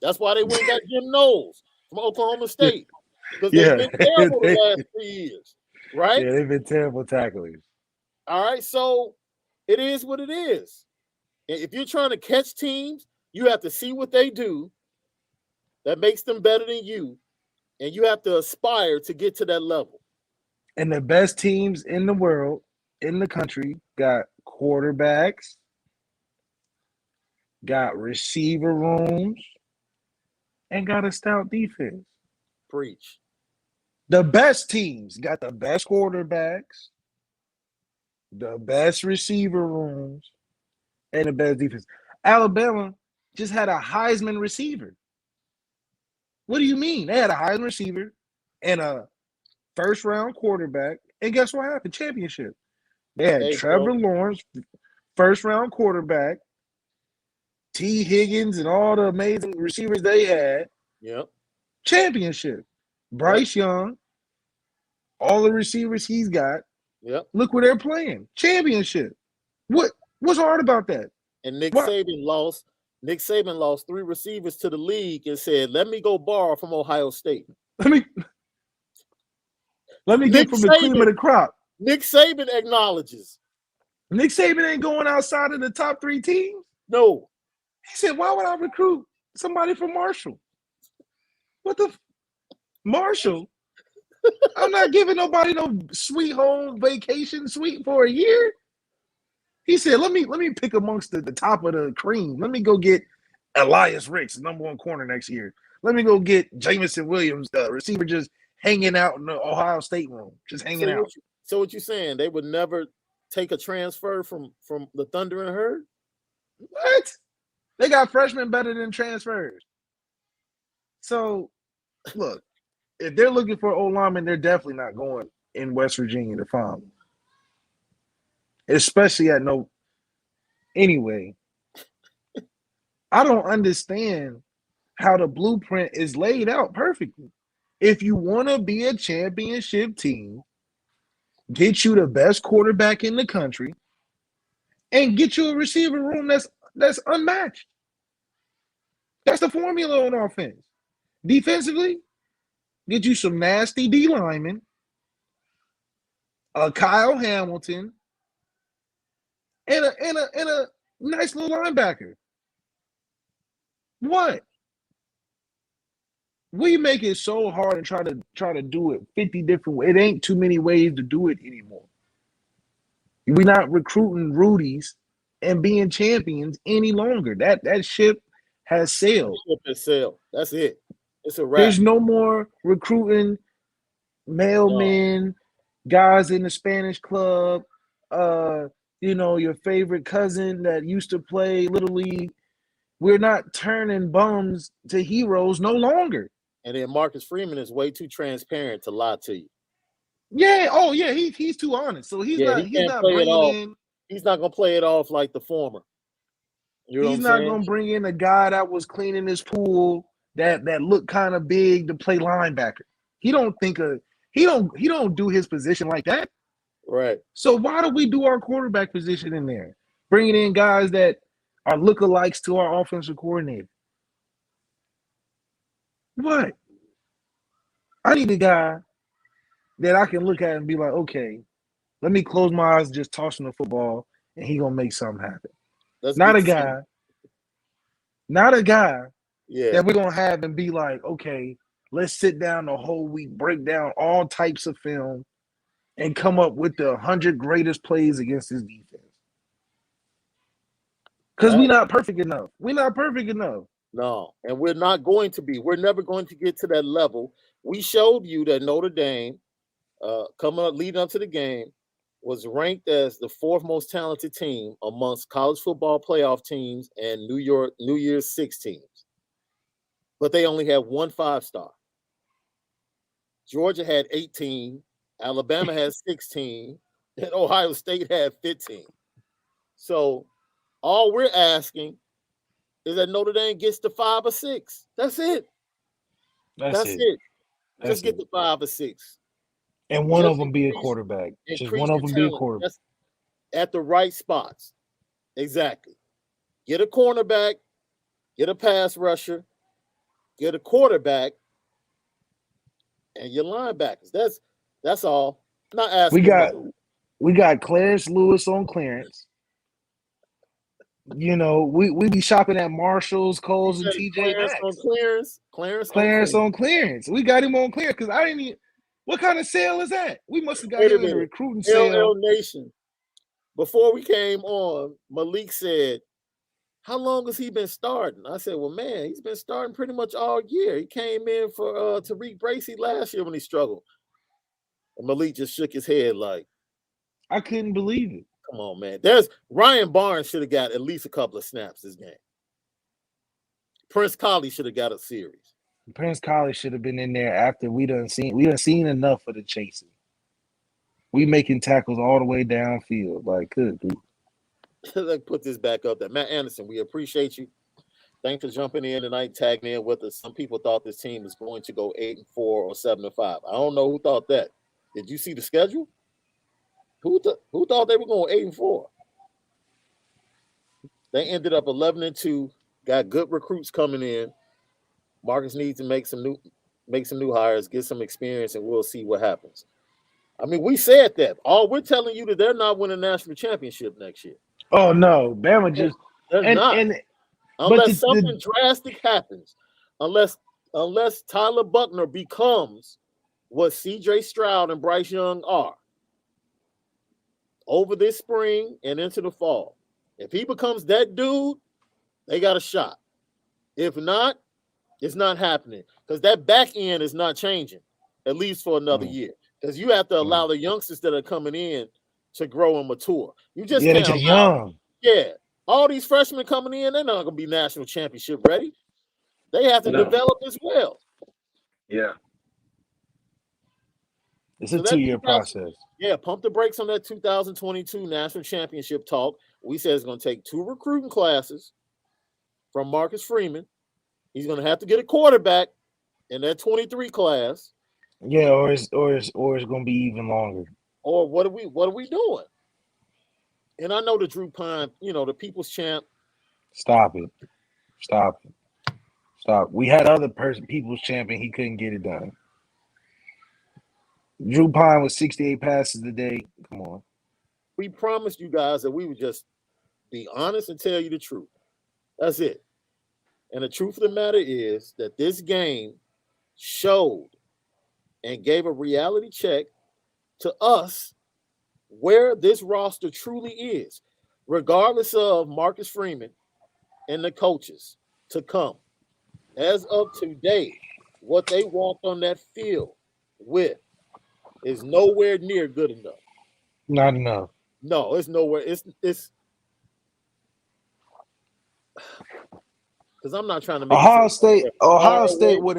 That's why they went and got Jim Knowles from Oklahoma State. Because they've been terrible the last 3 years. Right? Yeah, they've been terrible tacklers. All right, so it is what it is. And if you're trying to catch teams, you have to see what they do that makes them better than you, and you have to aspire to get to that level. And the best teams in the world, in the country, got quarterbacks, got receiver rooms, and got a stout defense. Preach. The best teams got the best quarterbacks, the best receiver rooms, and the best defense. Alabama just had a Heisman receiver. What do you mean? They had a Heisman receiver and a first-round quarterback, and guess what happened? Championship. They had Trevor Lawrence, first-round quarterback, T. Higgins, and all the amazing receivers they had. Yep. Championship. Bryce Young, all the receivers he's got. Yep. Look where they're playing. Championship. What's hard about that? And Nick Saban lost 3 receivers to the league and said, "Let me go borrow from Ohio State. Let me get from the cream of the crop." Nick Saban acknowledges. Nick Saban ain't going outside of the top 3 teams. No. He said, "Why would I recruit somebody from Marshall? What the Marshall? I'm not giving nobody no sweet home vacation suite for a year." He said, let me pick amongst the top of the cream. Let me go get Elias Ricks, #1 corner next year. Let me go get Jamison Williams, the receiver, just hanging out in the Ohio State room, just hanging out. So what you saying? They would never take a transfer from the Thunder and Herd? What? They got freshmen better than transfers. So, look, if they're looking for O-linemen, they're definitely not going in West Virginia to find them. Especially at no. Anyway, I don't understand how the blueprint is laid out perfectly. If you want to be a championship team, get you the best quarterback in the country, and get you a receiver room that's unmatched. That's the formula on offense. Defensively, get you some nasty D linemen, a Kyle Hamilton, and a nice little linebacker. What? We make it so hard and try to do it 50 different ways. It ain't too many ways to do it anymore. We're not recruiting Rudies and being champions any longer. That ship has sailed. Ship has sailed. That's it. It's a wrap. There's no more recruiting mailmen, guys in the Spanish club, your favorite cousin that used to play Little League. We're not turning bums to heroes no longer. And then Marcus Freeman is way too transparent to lie to you. Yeah. Oh, yeah. He's too honest. So he's not bringing in. He's not gonna play it off like the former. He's not gonna bring in a guy that was cleaning his pool that looked kind of big to play linebacker. He don't do his position like that. Right. So why do we do our quarterback position in there? Bringing in guys that are lookalikes to our offensive coordinator. What? I need a guy that I can look at and be like, okay, let me close my eyes, just tossing the football, and he gonna make something happen. Not a guy that we're gonna have and be like, okay, let's sit down the whole week, break down all types of film, and come up with the 100 greatest plays against his defense. Because we're not perfect enough. We're not perfect enough. No, and we're not going to be. We're never going to get to that level. We showed you that Notre Dame, leading up to the game, was ranked as the fourth most talented team amongst college football playoff teams and New Year's Six teams. But they only had one 5-star. Georgia had 18, Alabama had 16, and Ohio State had 15. So all we're asking is that Notre Dame gets to 5 or 6. That's it. That's it. Just get to 5 or 6. And one of them be a quarterback. Just one of them be a quarterback. At the right spots. Exactly. Get a cornerback, get a pass rusher, get a quarterback, and your linebackers. That's all. Not asking. We got Clarence Lewis on clearance. We be shopping at Marshalls, Kohl's, and TJ Maxx. Clarence on clearance. We got him on clearance because I didn't even. What kind of sale is that? We must have got him in a recruiting sale. LL Nation. Before we came on, Malik said, "How long has he been starting?" I said, "Well, man, he's been starting pretty much all year. He came in for Tariq Bracy last year when he struggled." And Malik just shook his head like, I couldn't believe it. Come on, man. Ryan Barnes should have got at least a couple of snaps this game. Prince Colley should have got a series. Prince Colley should have been in there after we done seen enough of the chasing. We making tackles all the way downfield. Like, good grief. Let's put this back up there. Matt Anderson, we appreciate you. Thanks for jumping in tonight, tagging in with us. Some people thought this team was going to go 8-4 or 7-5. I don't know who thought that. Did you see the schedule? Who thought they were going 8-4? They ended up 11-2. Got good recruits coming in. Marcus needs to make some new hires, get some experience, and we'll see what happens. I mean, we said that. All we're telling you that they're not winning a national championship next year. Oh no, Bama just they're not. Unless something drastic happens. Unless Tyler Buckner becomes what C.J. Stroud and Bryce Young are over this spring and into the fall. If he becomes that dude, they got a shot. If not, it's not happening because that back end is not changing, at least for another year. Because you have to allow the youngsters that are coming in to grow and mature. You just can't allow, young. Yeah, all these freshmen coming in, they're not going to be national championship ready. They have to develop as well. Yeah. It's a 2-year process. Yeah, pump the brakes on that 2022 national championship talk. We said it's going to take 2 recruiting classes from Marcus Freeman. He's going to have to get a quarterback in that 23 class. Yeah, or it's going to be even longer. Or what are we doing? And I know the Drew Pine, the people's champ. Stop it. We had other people's champ and he couldn't get it done. Drew Pine was 68 passes a day. Come on. We promised you guys that we would just be honest and tell you the truth. That's it. And the truth of the matter is that this game showed and gave a reality check to us where this roster truly is, regardless of Marcus Freeman and the coaches to come. As of today, what they walked on that field with is nowhere near good enough. Not enough. No, it's nowhere. It's because I'm not trying to make Ohio it seem far away. State would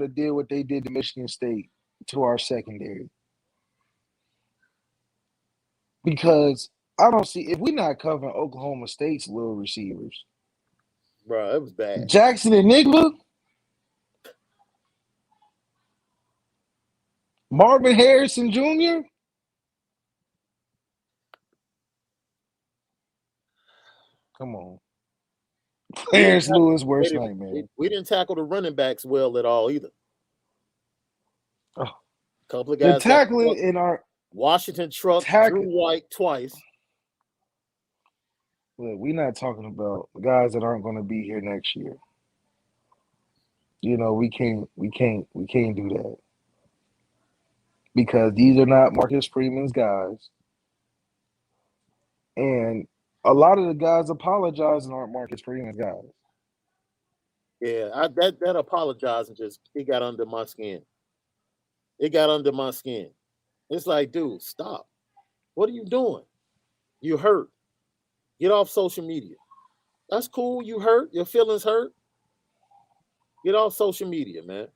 have did what they did to Michigan State to our secondary. Because I don't see if we're not covering Oklahoma State's little receivers. Bro, it was bad. Jackson Enigma, Marvin Harrison Jr. Come on. Clarence Lewis, worst nightmare. We didn't tackle the running backs well at all either. Oh. A couple of The guys. tackling in our Washington truck, Drew White twice. Look, we're not talking about guys that aren't going to be here next year. You know, we can't do that. Because these are not Marcus Freeman's guys. And a lot of the guys apologizing aren't Marcus Freeman's guys. Yeah, that apologizing it got under my skin. It got under my skin. It's like, dude, stop. What are you doing? You hurt. Get off social media. That's cool. You hurt. Your feelings hurt. Get off social media, man.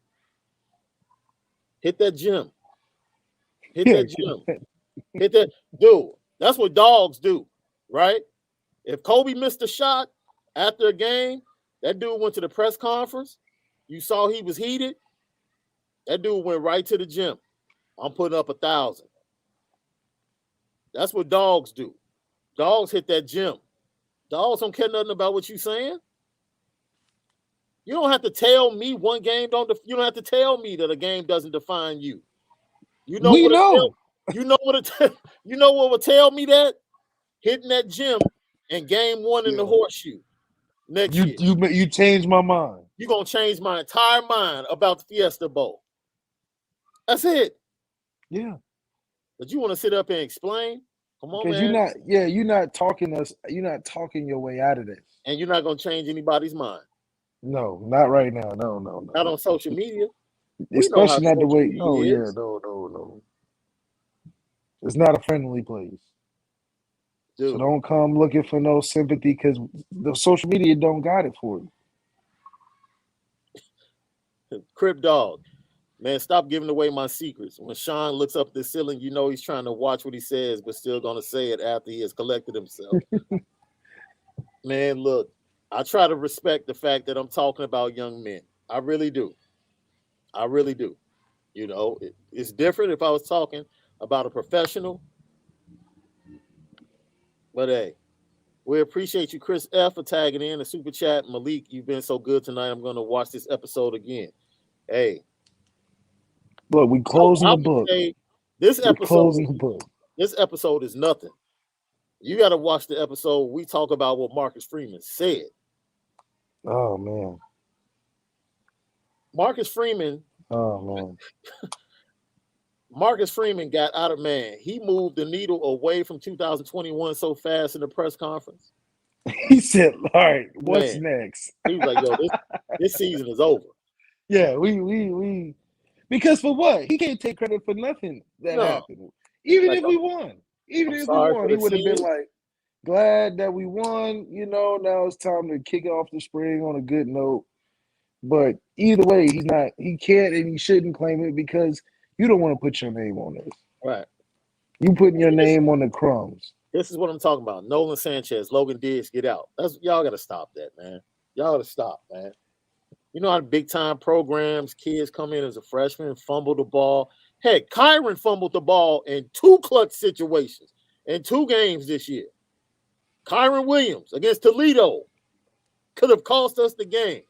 Hit that gym. Hit that gym. Hit that. Dude, that's what dogs do, right? If Kobe missed a shot after a game, that dude went to the press conference. You saw he was heated. That dude went right to the gym. I'm putting up 1,000. That's what dogs do. Dogs hit that gym. Dogs don't care nothing about what you're saying. You don't have to tell me one game you don't have to tell me that a game doesn't define you. You know what would tell me that? Hitting that gym in game 1 in the horseshoe next year. You changed my mind. You're gonna change my entire mind about the Fiesta Bowl. That's it. Yeah. But you want to sit up and explain? Come on, man. You're not talking your way out of this. And you're not gonna change anybody's mind. No, not right now. No. Not on social media. Especially not the way. No. It's not a friendly place. Dude. So don't come looking for no sympathy because the social media don't got it for you. Crip dog. Man, stop giving away my secrets. When Shaun looks up the ceiling, you know he's trying to watch what he says, but still going to say it after he has collected himself. Man, look, I try to respect the fact that I'm talking about young men. I really do. I really do. You know, it's different if I was talking about a professional. But hey, we appreciate you, Chris F, for tagging in the super chat. Malik, you've been so good tonight. I'm going to watch this episode again. Hey. Look, we closing the book. This episode is nothing. You got to watch the episode. We talk about what Marcus Freeman said. Oh, man. Marcus Freeman. Oh, man. Marcus Freeman got out of man. He moved the needle away from 2021 so fast in the press conference. He said, all right, what's next? He was like, yo, this season is over. Yeah, we because for what? He can't take credit for nothing that happened. Even if we won. He would have been like, glad that we won. You know, now it's time to kick off the spring on a good note. But either way, he can't and he shouldn't claim it because you don't want to put your name on this. Right. You putting your name on the crumbs. This is what I'm talking about. Nolan Sanchez, Logan Diggs, get out. Y'all got to stop that, man. Y'all got to stop, man. You know how big-time programs, kids come in as a freshman, fumble the ball. Heck, Kyron fumbled the ball in 2 clutch situations in 2 games this year. Kyron Williams against Toledo could have cost us the game.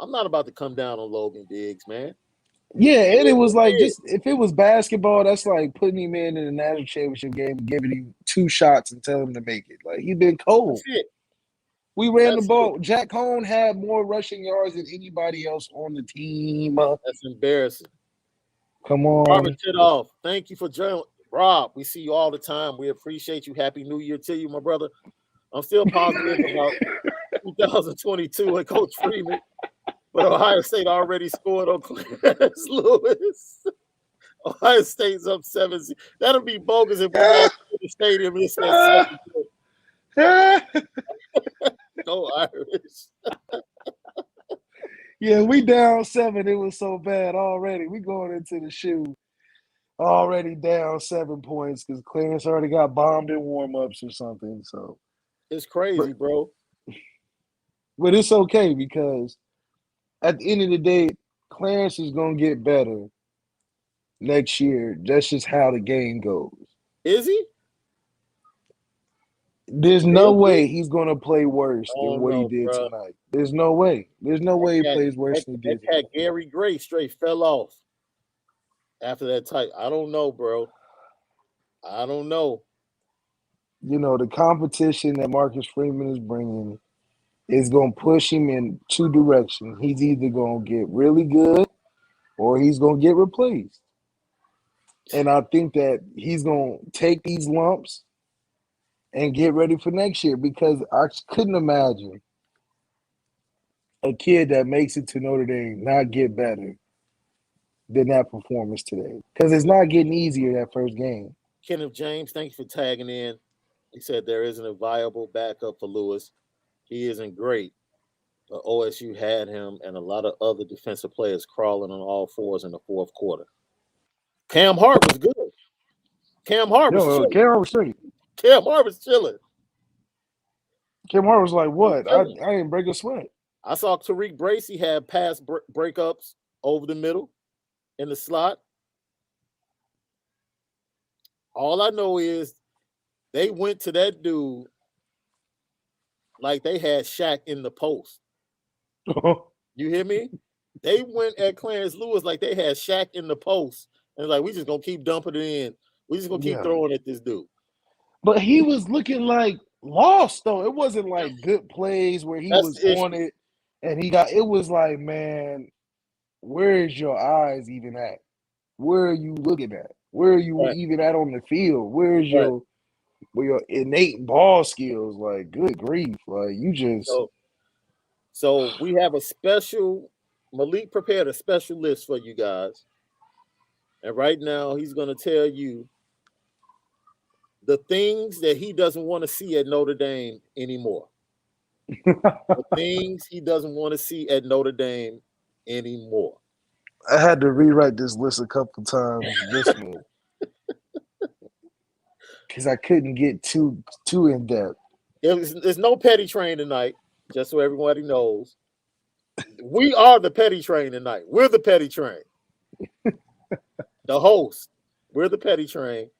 I'm not about to come down on Logan Diggs, man. Yeah, and it was like just if it was basketball, that's like putting him in the national championship game and giving him 2 shots and telling him to make it. Like he's been cold. We ran the ball. Jack Cohn had more rushing yards than anybody else on the team. That's embarrassing. Come on. Robert Tidoff, thank you for joining. Rob, we see you all the time. We appreciate you. Happy New Year to you, my brother. I'm still positive about 2022 and Coach Freeman. But Ohio State already scored on Clarence Lewis. Ohio State's up 7. That'll be bogus if we walk into the stadium and it says 7. Go Irish. Yeah, we down 7. It was so bad already. We going into the shoe already down 7 points because Clarence already got bombed in warm-ups or something. So, It's crazy, bro. but it's okay because at the end of the day, Clarence is gonna get better next year. That's just how the game goes. Is he? There's no way he's gonna play worse than Oh what he no, did bro. tonight. There's no way. There's no way he plays worse than he That did. cat Gary Gray straight fell off after that tight. I don't know, bro. I don't know. You know, the competition that Marcus Freeman is bringing is going to push him in 2 directions. He's either going to get really good or he's going to get replaced. And I think that he's going to take these lumps and get ready for next year because I couldn't imagine a kid that makes it to Notre Dame not get better than that performance today because it's not getting easier that first game. Kenneth James, thank you for tagging in. He said there isn't a viable backup for Lewis. He isn't great. But OSU had him and a lot of other defensive players crawling on all fours in the fourth quarter. Cam Hart was good. Cam Hart was chilling. Cam Hart was straight. Cam Hart was chilling. Cam Hart was like, what? I didn't break a sweat. I saw Tariq Bracy had pass breakups over the middle in the slot. All I know is they went to that dude like they had Shaq in the post. You hear me? They went at Clarence Lewis like they had Shaq in the post. And like, we just going to keep dumping it in. We just going to keep throwing at this dude. But he was looking like lost, though. It wasn't like good plays where he was on it and it was like, man, where is your eyes even at? Where are you looking at? Where are you even at on the field? Where's your innate ball skills? Like, good grief. Like, you just. So we have a special, Malik prepared a special list for you guys. And right now he's going to tell you the things that he doesn't want to see at Notre Dame anymore. The things he doesn't want to see at Notre Dame anymore. I had to rewrite this list a couple times this week because I couldn't get too in depth. There's no petty train tonight, just so everybody knows. We are the petty train tonight. We're the petty train. The host. We're the petty train.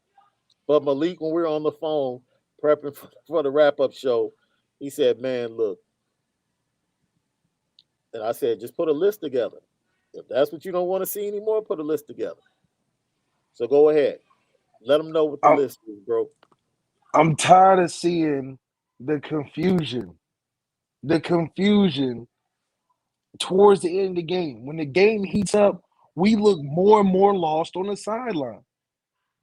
But Malik, when we were on the phone prepping for the wrap-up show, he said, man, look. And I said, just put a list together. If that's what you don't want to see anymore, put a list together. So go ahead. Let them know what the list is, bro. I'm tired of seeing the confusion. The confusion towards the end of the game. When the game heats up, we look more and more lost on the sideline.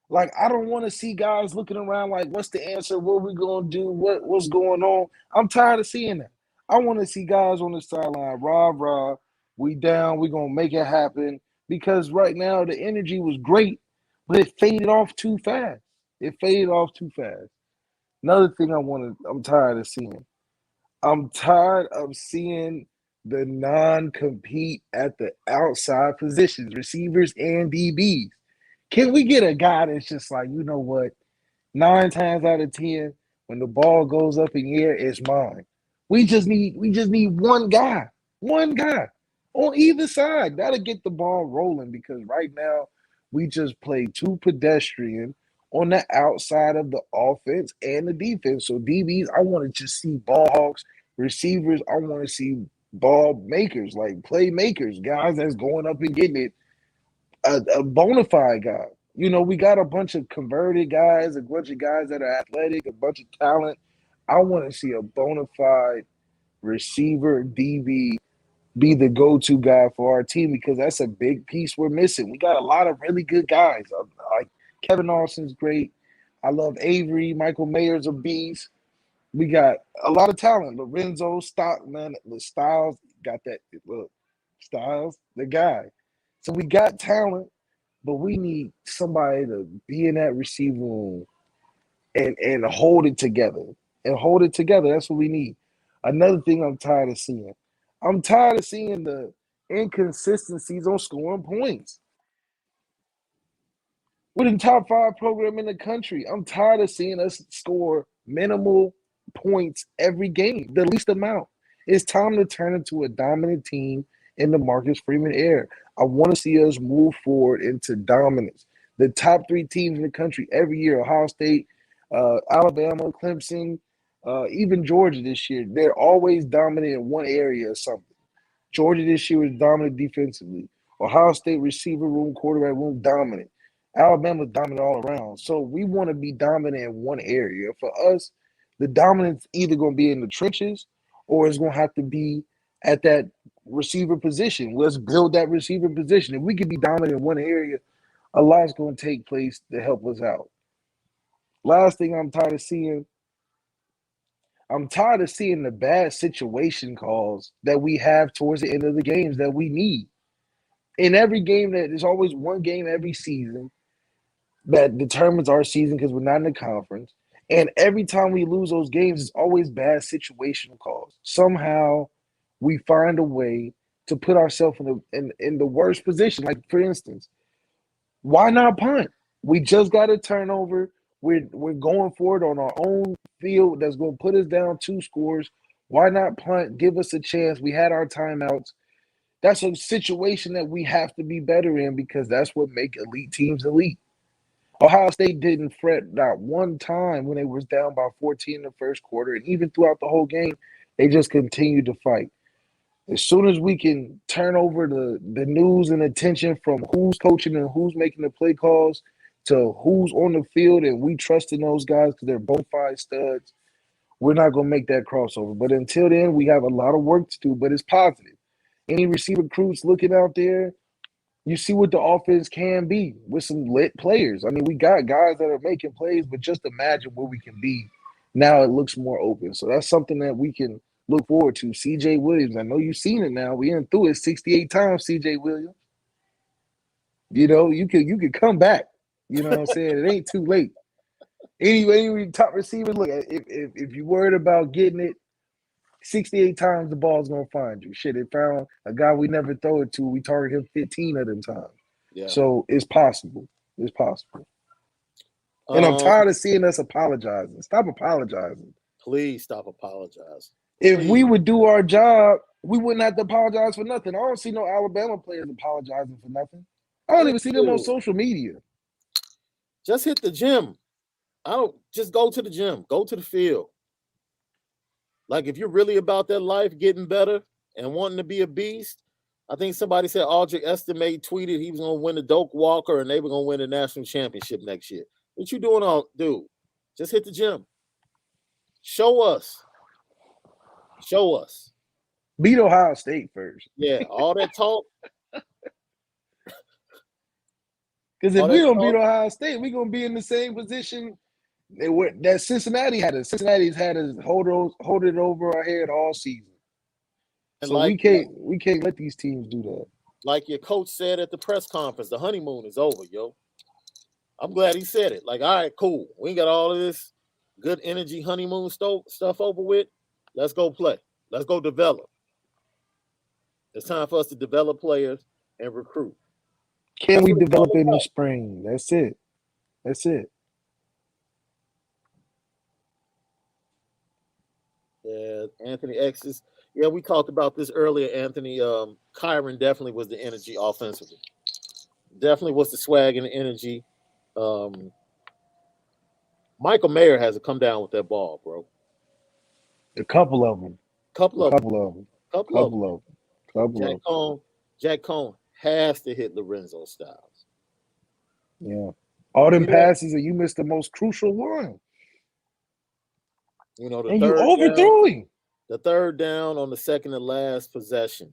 Like, I don't want to see guys looking around like, what's the answer? What are we going to do? What's going on? I'm tired of seeing that. I want to see guys on the sideline, rah, we down, we going to make it happen. Because right now the energy was great, but it faded off too fast. Another thing I'm tired of seeing. I'm tired of seeing the non-compete at the outside positions, receivers and DBs. Can we get a guy that's just like, you know what, 9 times out of 10, when the ball goes up in the air, it's mine. We just need one guy on either side. That'll get the ball rolling because right now we just play too pedestrian on the outside of the offense and the defense. So DBs, I want to just see ball hawks. Receivers, I want to see ball makers, like playmakers, guys that's going up and getting it. A bona fide guy. You know, we got a bunch of converted guys, a bunch of guys that are athletic, a bunch of talent. I want to see a bona fide receiver, DB, be the go-to guy for our team because that's a big piece we're missing. We got a lot of really good guys. Like Kevin Austin's great. I love Avery. Michael Mayer's a beast. We got a lot of talent. Lorenzo, Stockman, the Styles got that look. Styles, the guy. So we got talent, but we need somebody to be in that receiver room and hold it together. And hold it together. That's what we need. Another thing I'm tired of seeing. I'm tired of seeing the inconsistencies on scoring points. We're the top 5 program in the country. I'm tired of seeing us score minimal points every game, the least amount. It's time to turn into a dominant team in the Marcus Freeman era. I want to see us move forward into dominance. The top 3 teams in the country every year, Ohio State, Alabama, Clemson, even Georgia this year, they're always dominant in one area or something. Georgia this year was dominant defensively. Ohio State receiver room, quarterback room, dominant. Alabama's dominant all around. So we want to be dominant in one area. For us, the dominance either going to be in the trenches or it's going to have to be at that receiver position. Let's build that receiver position. If we can be dominant in one area, a lot's going to take place to help us out. Last thing I'm tired of seeing the bad situation calls that we have towards the end of the games that we need. In every game, there's always one game every season that determines our season because we're not in the conference. And every time we lose those games, it's always bad situational calls. Somehow we find a way to put ourselves in the worst position. Like, for instance, why not punt? We just got a turnover. We're going for it on our own field that's going to put us down 2 scores. Why not punt? Give us a chance. We had our timeouts. That's a situation that we have to be better in because that's what makes elite teams elite. Ohio State didn't fret not one time when they was down by 14 in the first quarter, and even throughout the whole game, they just continued to fight. As soon as we can turn over the news and attention from who's coaching and who's making the play calls to who's on the field, and we trust in those guys because they're bona fide studs, we're not going to make that crossover. But until then, we have a lot of work to do, but it's positive. Any receiver recruits looking out there, you see what the offense can be with some lit players. I mean, we got guys that are making plays, but just imagine where we can be. Now it looks more open. So that's something that we can look forward to. CJ Williams, I know you've seen it now. We went through it 68 times, CJ Williams. You know, you could come back. You know what I'm saying? It ain't too late. Anyway, top receiver, look, if you're worried about getting it, 68 times the ball's gonna find you. Shit, it found a guy we never throw it to. We target him 15 of them times. Yeah. So it's possible. It's possible. And I'm tired of seeing us apologizing. Stop apologizing. Please stop apologizing. If Please. we would do our job, we wouldn't have to apologize for nothing. I don't see no Alabama players apologizing for nothing. I don't even see them on social media. Just hit the gym. Just go to the gym. Go to the field. Like, if you're really about that life, getting better and wanting to be a beast, I think somebody said Aldrich Estimate tweeted he was going to win the Doak Walker and they were going to win the national championship next year. What you doing, dude? Just hit the gym. Show us. Show us. Beat Ohio State first. Yeah, all that talk. Because if we don't beat Ohio State, we're going to be in the same position that Cincinnati had us. Cincinnati's had us hold it over our head all season. And so we can't let these teams do that. Like your coach said at the press conference, the honeymoon is over, yo. I'm glad he said it. Like, all right, cool. We got all of this good energy honeymoon stuff over with. Let's go play. Let's go develop. It's time for us to develop players and recruit. Can we develop in the spring? That's it. That's it. Yeah, Anthony X's. Yeah, we talked about this earlier, Anthony. Kyron definitely was the energy offensively. Definitely was the swag and the energy. Michael Mayer has to come down with that ball, bro. A couple of them. Jack Cohn has to hit Lorenzo Styles. Yeah. All them passes and you missed the most crucial one. You know, you overthrew him. The third down on the second to last possession.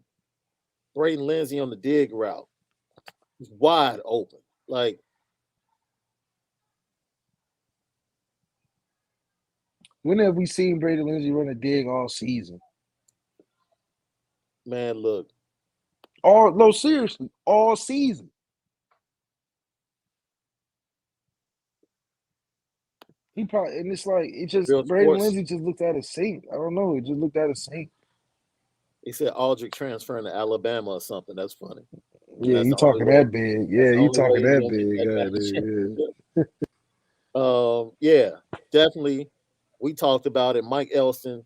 Braden Lindsey on the dig route. He's wide open. Like, when have we seen Braden Lindsey run a dig all season? Man, look. Seriously, all season. He probably, and it's like Real Braden sports. Lindsey just looked out of sync. I don't know. It just looked out of sync. He said Aldrich transferring to Alabama or something. That's funny. Yeah, That's you the only talking way. that big. That's Yeah, the you only way talking he's that gonna get big. that God, national yeah. championship. Yeah, definitely. We talked about it. Mike Elston.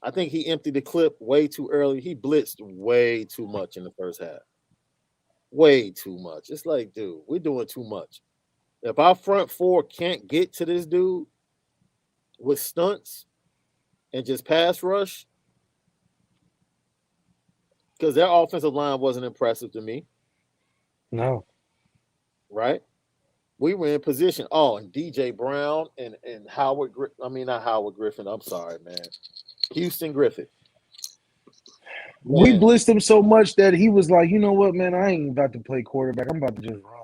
I think he emptied the clip way too early. He blitzed way too much in the first half. Way too much. It's like, dude, we're doing too much. If our front four can't get to this dude with stunts and just pass rush, because their offensive line wasn't impressive to me, No. right? We were in position. Oh, and DJ Brown and Howard. I mean, not Howard Griffin. I'm sorry, man. Houston Griffith. We Man, blitzed him so much that he was like, you know what, man, I ain't about to play quarterback. I'm about to just run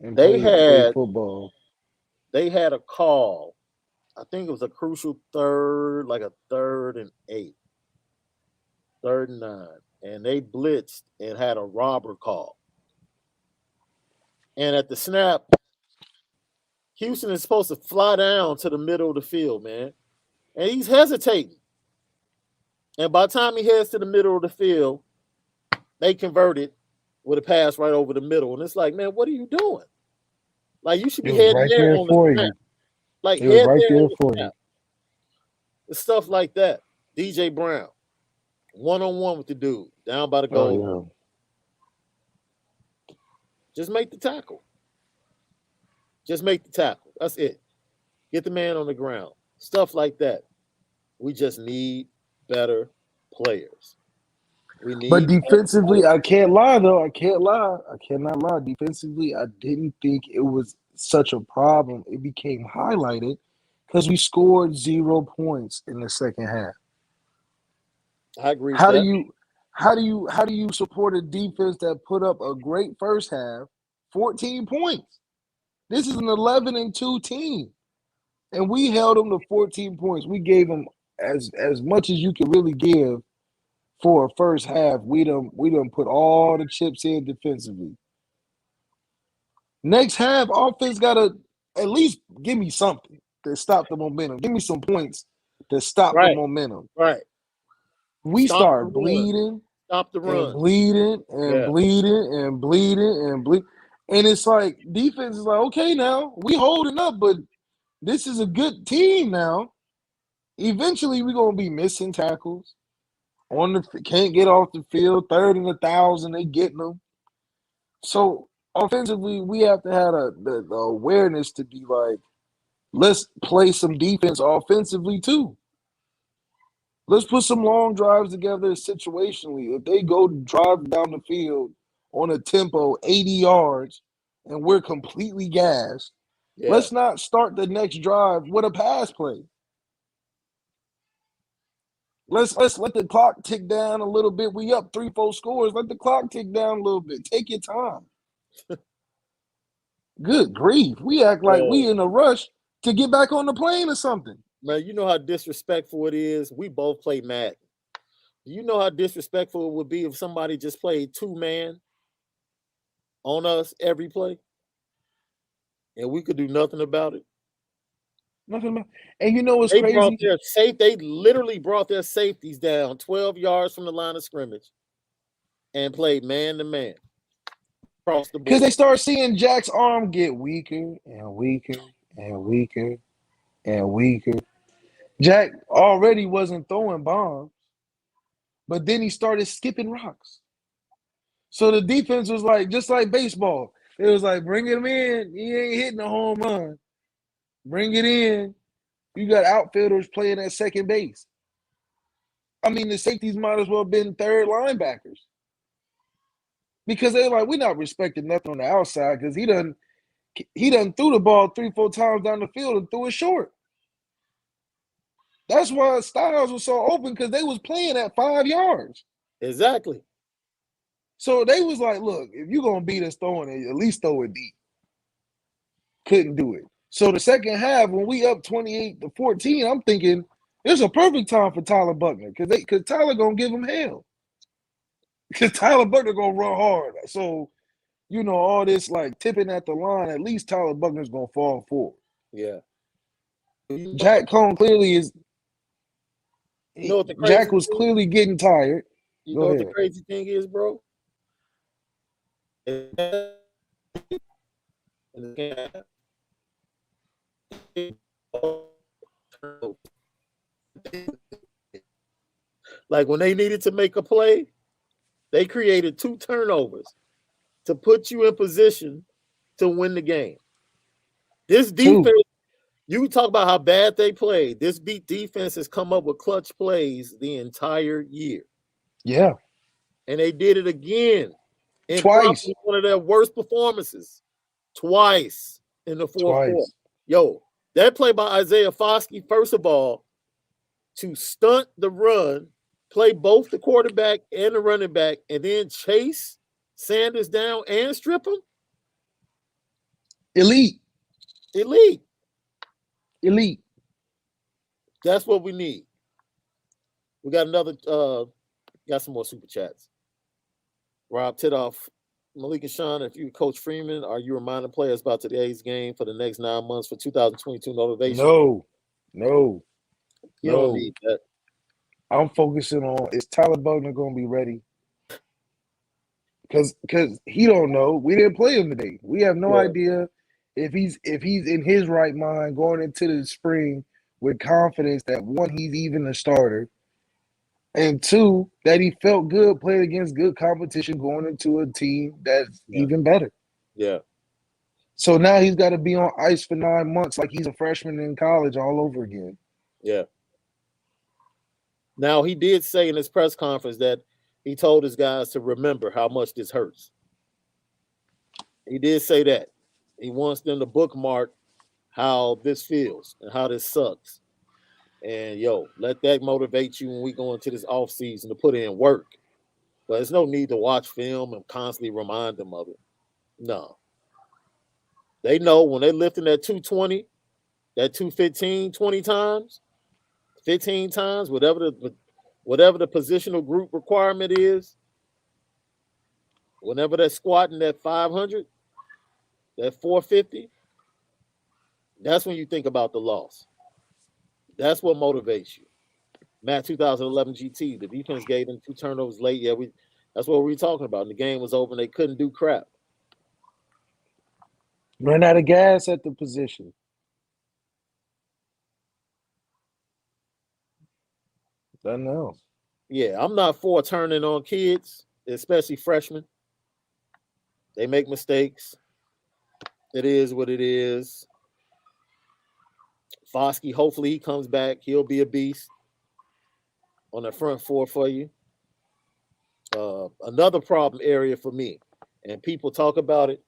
and they play had football. a call. I think it was a crucial third, like a 3rd and 8, 3rd and 9, and they blitzed and had a robber call. And at the snap, Houston is supposed to fly down to the middle of the field, man, and he's hesitating. And by the time he heads to the middle of the field, they converted with a pass right over the middle. And it's like, man, what are you doing? Like, you should It be was heading right there there on the for snap. you. Like, It was head right there there on the for snap. you. Stuff like that. DJ Brown, one-on-one with the dude, down by the Oh goal. Just make the tackle. Just make the tackle. That's it. Get the man on the ground. Stuff like that. We just need better players. We But need better defensively, players. I can't lie though. I can't lie. I cannot lie. Defensively, I didn't think it was such a problem. It became highlighted because we scored 0 points in the second half. I agree with How do that. you how do you support a defense that put up a great first half, 14 points? This is an 11-2 team. And we held them to 14 points. We gave them as much as you could really give for a first half. We done put all the chips in defensively. Next half, offense gotta at least give me something to stop the momentum. Give me some points to stop the Right. momentum. Right. We Stop the start run. bleeding Stop the and run. bleeding and Yeah. bleeding and bleeding and bleed. And it's like defense is like, okay, now we holding up, but this is a good team now. Eventually, we're gonna be missing tackles. Can't get off the field. 3rd and 1,000, they getting them. So offensively, we have to have the awareness to be like, let's play some defense offensively too. Let's put some long drives together situationally. If they go drive down the field on a tempo 80 yards and we're completely gassed, Yeah. let's not start the next drive with a pass play. Let's let the clock tick down a little bit. We up 3-4 scores. Let the clock tick down a little bit. Take your time. Good grief. We act like Yeah. we in a rush to get back on the plane or something. Man, you know how disrespectful it is? We both play Madden. Do you know how disrespectful it would be if somebody just played 2-man on us every play? And we could do nothing about it? Nothing about. And you know what's crazy? They literally brought their safeties down 12 yards from the line of scrimmage and played man to man across the board. Because they start seeing Jack's arm get weaker and weaker and weaker and weaker. Jack already wasn't throwing bombs, but then he started skipping rocks. So the defense was like, just like baseball, it was like, bring him in. He ain't hitting a home run. Bring it in. You got outfielders playing at second base. I mean, the safeties might as well have been 3rd linebackers. Because they're like, we're not respecting nothing on the outside because he done threw the ball 3-4 times down the field and threw it short. That's why Styles was so open because they was playing at 5 yards. Exactly. So they was like, look, if you're going to beat us throwing it, at least throw it deep. Couldn't do it. So the second half, when we up 28-14, I'm thinking it's a perfect time for Tyler Buckner because Tyler going to give him hell. Because Tyler Buckner gonna run hard. So, all this like tipping at the line, at least Tyler Buckner's gonna fall forward. Yeah. Jack Cohn clearly is You know what the crazy Jack was thing? clearly getting tired. You Go know what the ahead. crazy thing is, bro? Like when they needed to make a play, they created 2 turnovers to put you in position to win the game. This defense, you talk about how bad they played. This beat defense has come up with clutch plays the entire year. Yeah. And they did it again in Twice. probably one of their worst performances. Twice in the fourth quarter. Yo, that play by Isaiah Foskey, first of all, to stunt the run, play both the quarterback and the running back, and then chase Sanders down and strip him. Elite. That's what we need. We got got some more super chats. Rob Titoff, Malik and Shaun, if you coach Freeman, are you reminding players about today's game for the next 9 months for 2022 motivation? No. You don't need that. I'm focusing on, is Tyler Buckner going to be ready? Because he don't know. We didn't play him today. We have no idea if he's in his right mind going into the spring with confidence that, one, he's even a starter, and two, that he felt good playing against good competition going into a team that's even better. Yeah. So now he's got to be on ice for 9 months like he's a freshman in college all over again. Yeah. Now, he did say in his press conference that he told his guys to remember how much this hurts. He did say that. He wants them to bookmark how this feels and how this sucks. And, let that motivate you when we go into this offseason to put in work. But there's no need to watch film and constantly remind them of it. No. They know when they're lifting that 220, that 215, 20 times, 15 times, whatever the positional group requirement is, whenever they're squatting that 500, that 450, that's when you think about the loss. That's what motivates you. Matt 2011 GT, the defense gave them 2 turnovers late. Yeah, that's what we were talking about. And the game was over and they couldn't do crap. Ran out of gas at the position. Nothing else. Yeah, I'm not for turning on kids, especially freshmen. They make mistakes. It is what it is. Foskey, hopefully he comes back. He'll be a beast on the front four for you. Another problem area for me, and people talk about it,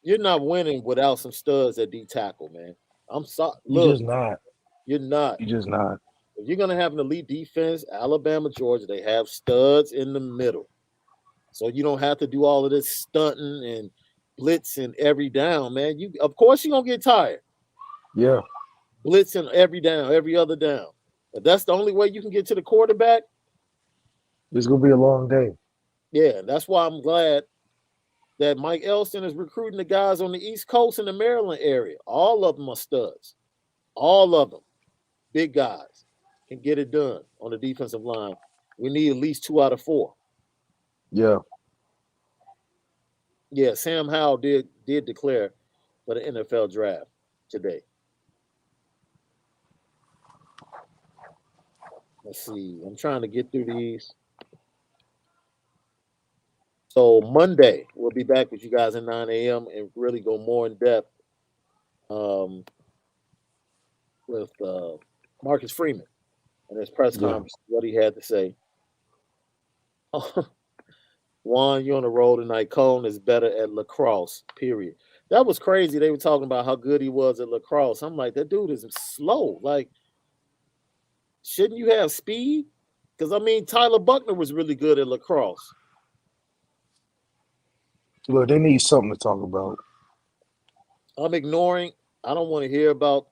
you're not winning without some studs at D tackle, man. I'm sorry. You're just not. You're not. You're just not. If you're going to have an elite defense, Alabama, Georgia, they have studs in the middle. So you don't have to do all of this stunting and blitzing every down, man. Of course you're going to get tired. Yeah. Blitzing every down, every other down. If that's the only way you can get to the quarterback, it's going to be a long day. Yeah, that's why I'm glad that Mike Elston is recruiting the guys on the East Coast and the Maryland area. All of them are studs. All of them. Big guys can get it done on the defensive line. We need at least 2 out of 4. Yeah. Yeah, Sam Howell did declare for the NFL draft today. Let's see. I'm trying to get through these. So Monday, we'll be back with you guys at 9 a.m. and really go more in depth with Marcus Freeman and his press conference, what he had to say. Juan, you're on the road tonight. Cone is better at lacrosse, period. That was crazy. They were talking about how good he was at lacrosse. I'm like, that dude is slow. Like, shouldn't you have speed? Because, Tyler Buckner was really good at lacrosse. Look, they need something to talk about. I'm ignoring. I don't want to hear about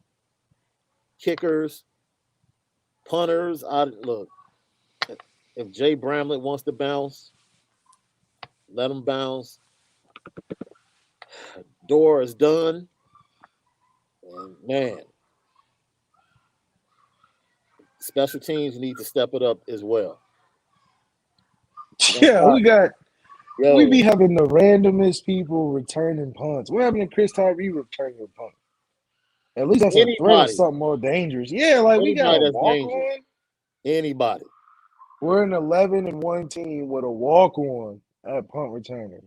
kickers, punters. Look, if Jay Bramlett wants to bounce, Let them bounce. Door is done. And man, special teams need to step it up as well. Don't Yeah, stop. we Yo, be having the randomest people returning punts. What happened to Chris Tyree returning a punt? At least that's a threat of anybody, something more dangerous. Yeah, like we got anybody a that's walk dangerous, on. anybody. We're an 11-1 team with a walk on at punt returner.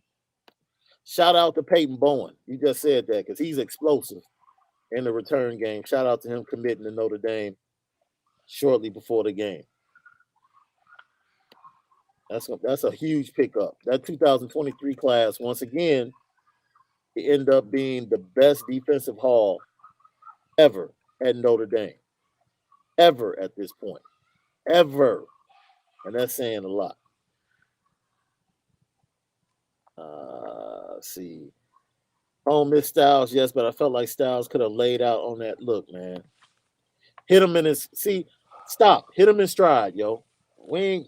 Shout out to Peyton Bowen. You just said that because he's explosive in the return game. Shout out to him committing to Notre Dame shortly before the game. That's a huge pickup. That 2023 class, once again, it ended up being the best defensive haul ever at Notre Dame. Ever at this point. Ever. And that's saying a lot. Let's see. Oh, Miss Styles, yes, but I felt like Styles could have laid out on that. Look, man. Hit him in his stop. Hit him in stride, yo. We ain't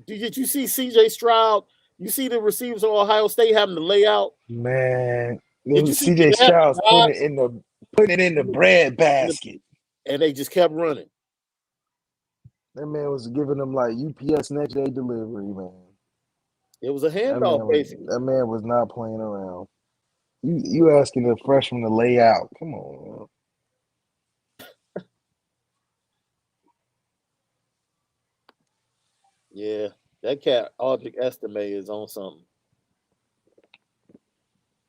did you see CJ Stroud? You see the receivers of Ohio State having to lay out? Man, Did you see CJ they had Stroud's to drive putting it in the bread basket. and they just kept running? That man was giving them like UPS next day delivery, man. It was a handoff, basically. That man was not playing around. You asking the freshman to lay out? Come on, man. Yeah, that cat Object Estime is on something.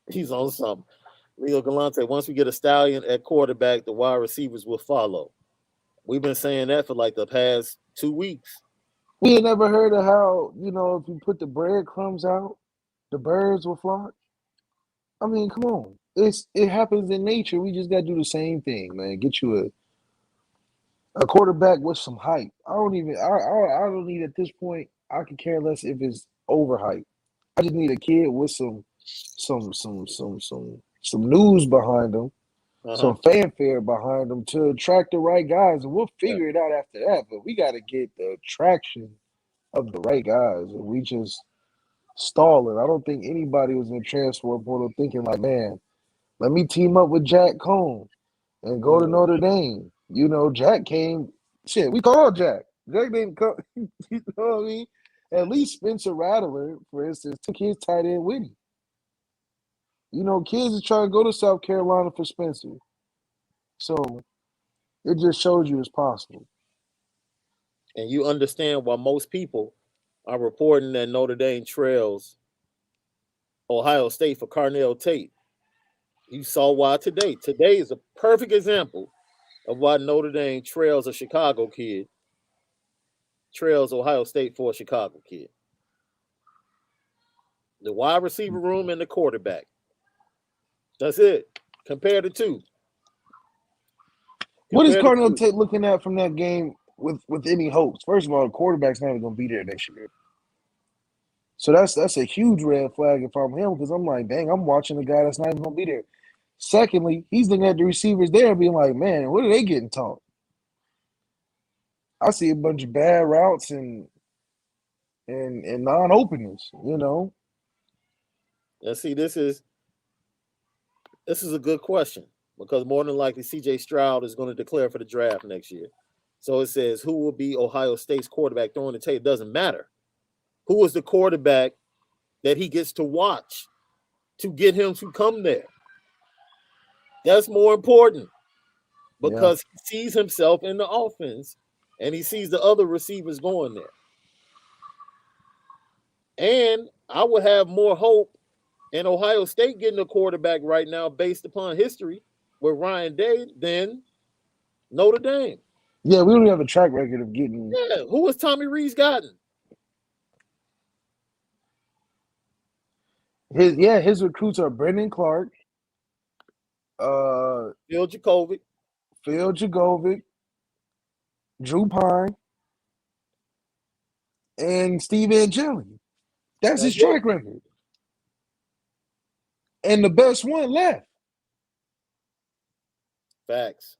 He's on something. Leo Galante, once we get a stallion at quarterback, the wide receivers will follow. We've been saying that for like the past 2 weeks. We ain't never heard of how, if you put the breadcrumbs out, the birds will flock. I mean, come on. It happens in nature. We just gotta do the same thing, man. Get you a quarterback with some hype. I don't need at this point. I could care less if it's overhyped. I just need a kid with some news behind them, some fanfare behind them to attract the right guys, and we'll figure it out after that. But we got to get the traction of the right guys, and we just stalling. I don't think anybody was in the transfer portal thinking like, man, let me team up with Jack Cohn and go to Notre Dame. Jack came. Shit, we called Jack. Jack didn't come. You know what I mean? At least Spencer Rattler, for instance, took his tight end with him. Kids are trying to go to South Carolina for Spencer. So it just shows you it's possible. And you understand why most people are reporting that Notre Dame trails Ohio State for Carnell Tate. You saw why today. Today is a perfect example of why Notre Dame trails a Chicago kid, trails Ohio State for a Chicago kid. The wide receiver room and the quarterback. That's it. Compare the two. What is Carnell Tate looking at from that game with any hopes? First of all, the quarterback's not even going to be there next year. So that's a huge red flag if I'm him, because I'm like, dang, I'm watching a guy that's not even going to be there. Secondly, he's looking at the receivers there being like, man, what are they getting taught? I see a bunch of bad routes and non-openings, And see, this is a good question because more than likely CJ Stroud is going to declare for the draft next year. So it says, who will be Ohio State's quarterback throwing the tape? It doesn't matter. Who is the quarterback that he gets to watch to get him to come there? That's more important because he sees himself in the offense and he sees the other receivers going there. And I would have more hope in Ohio State getting a quarterback right now based upon history with Ryan Day than Notre Dame. Yeah, we don't have a track record of getting. Yeah, who has Tommy Rees gotten? His recruits are Brendan Clark, Phil Jacovic, Drew Pine, and Steve Angeli. That's his track record. And the best one left. Facts.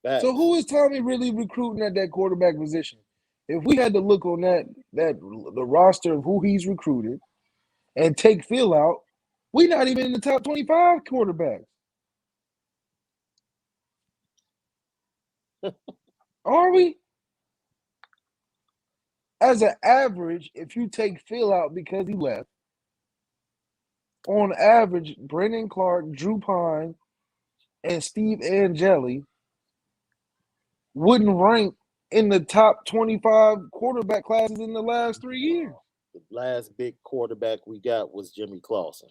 So who is Tommy really recruiting at that quarterback position? if we had to look on the roster of who he's recruited and take Phil out, we're not even in the top 25 quarterbacks. Are we? As an average, if you take Phil out because he left, on average, Brendan Clark, Drew Pine, and Steve Angeli wouldn't rank in the top 25 quarterback classes in the last 3 years. The last big quarterback we got was Jimmy Clausen.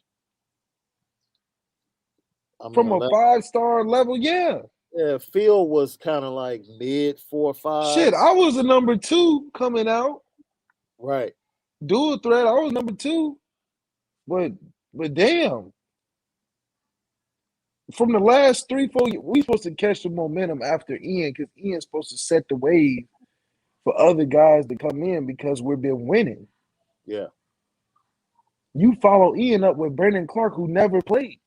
I mean, From a 5-star level, yeah. Yeah, Phil was kind of like mid 4 or 5. Shit, I was a number 2 coming out. Right. Dual threat, I was number 2. But damn. From the last 3-4 years, we supposed to catch the momentum after Ian because Ian's supposed to set the wave for other guys to come in because we've been winning. Yeah. You follow Ian up with Brendan Clark, who never played.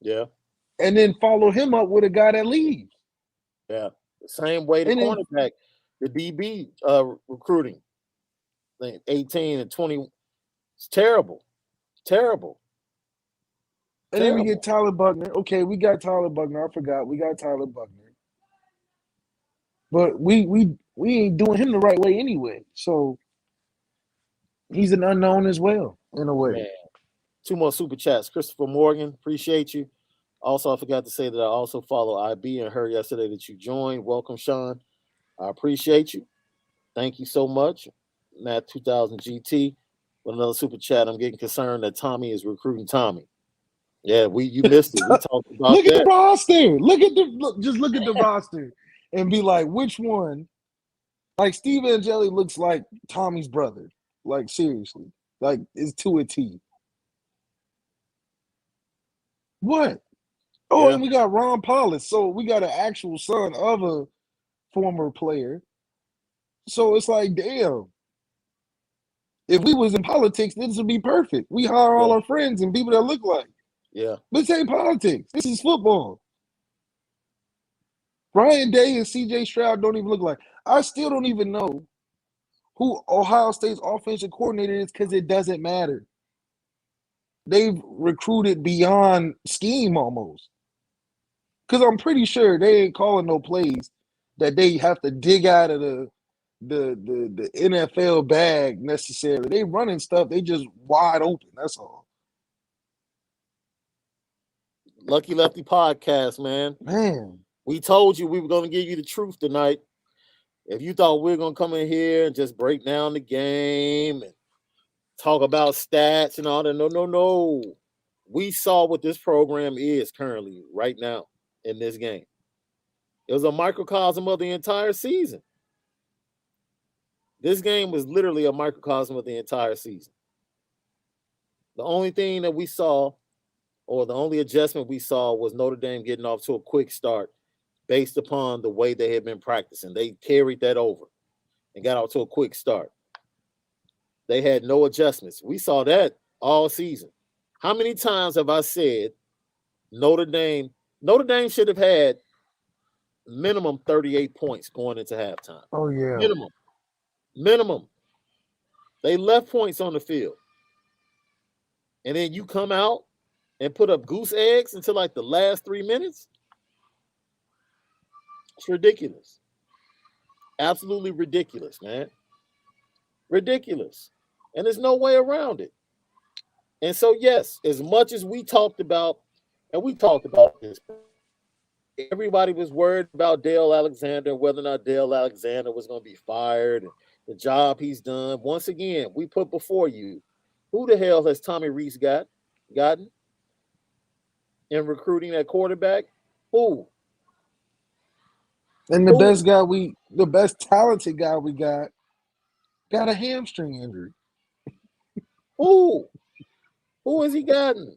Yeah. And then follow him up with a guy that leaves. Yeah. The same way the And then- cornerback, the DB recruiting. I think 18 and 20. It's terrible. Terrible. And then we get Tyler Buckner. Okay, we got Tyler Buckner. I forgot. We got Tyler Buckner. But we ain't doing him the right way anyway. So he's an unknown as well, in a way. Man. 2 more super chats. Christopher Morgan, appreciate you. Also, I forgot to say that I also follow IB and heard yesterday that you joined. Welcome, Shaun. I appreciate you. Thank you so much. Matt 2000 GT with another super chat. I'm getting concerned that Tommy is recruiting Tommy. Yeah, you missed it. We talked about Look that. at the roster. Just look at the roster and be like, which one? Like Steve Angeli looks like Tommy's brother. Like seriously. Like it's to a T. What? Oh, Yeah. and we got Ron Paulus. So we got an actual son of a former player. So it's like, damn. If we was in politics, this would be perfect. We hire all our friends and people that look like. Yeah. But this ain't politics. This is football. Brian Day and CJ Stroud don't even look like. I still don't even know who Ohio State's offensive coordinator is because it doesn't matter. They've recruited beyond scheme almost. Because I'm pretty sure they ain't calling no plays that they have to dig out of the NFL bag necessarily. They running stuff, they just wide open. That's all. Lucky Lefty podcast, man. Man. We told you we were going to give you the truth tonight. If you thought we were going to come in here and just break down the game and talk about stats and all that, no. We saw what this program is currently right now in this game. It was a microcosm of the entire season. This game was literally a microcosm of the entire season. The only thing that we saw, or the only adjustment we saw, was Notre Dame getting off to a quick start based upon the way they had been practicing. They carried that over and got off to a quick start. They had no adjustments. We saw that all season. How many times have I said Notre Dame should have had minimum 38 points going into halftime? Oh, yeah. Minimum. They left points on the field. And then you come out and put up goose eggs until like the last 3 minutes? It's ridiculous. Absolutely ridiculous, man. Ridiculous. And there's no way around it. And so, yes, as much as we talked about, and we talked about this, everybody was worried about Dale Alexander, whether or not Dale Alexander was going to be fired, and the job he's done. Once again, we put before you, who the hell has Tommy Rees gotten in recruiting at quarterback? Who? And the best talented guy we got a hamstring injury. Who? Who has he gotten?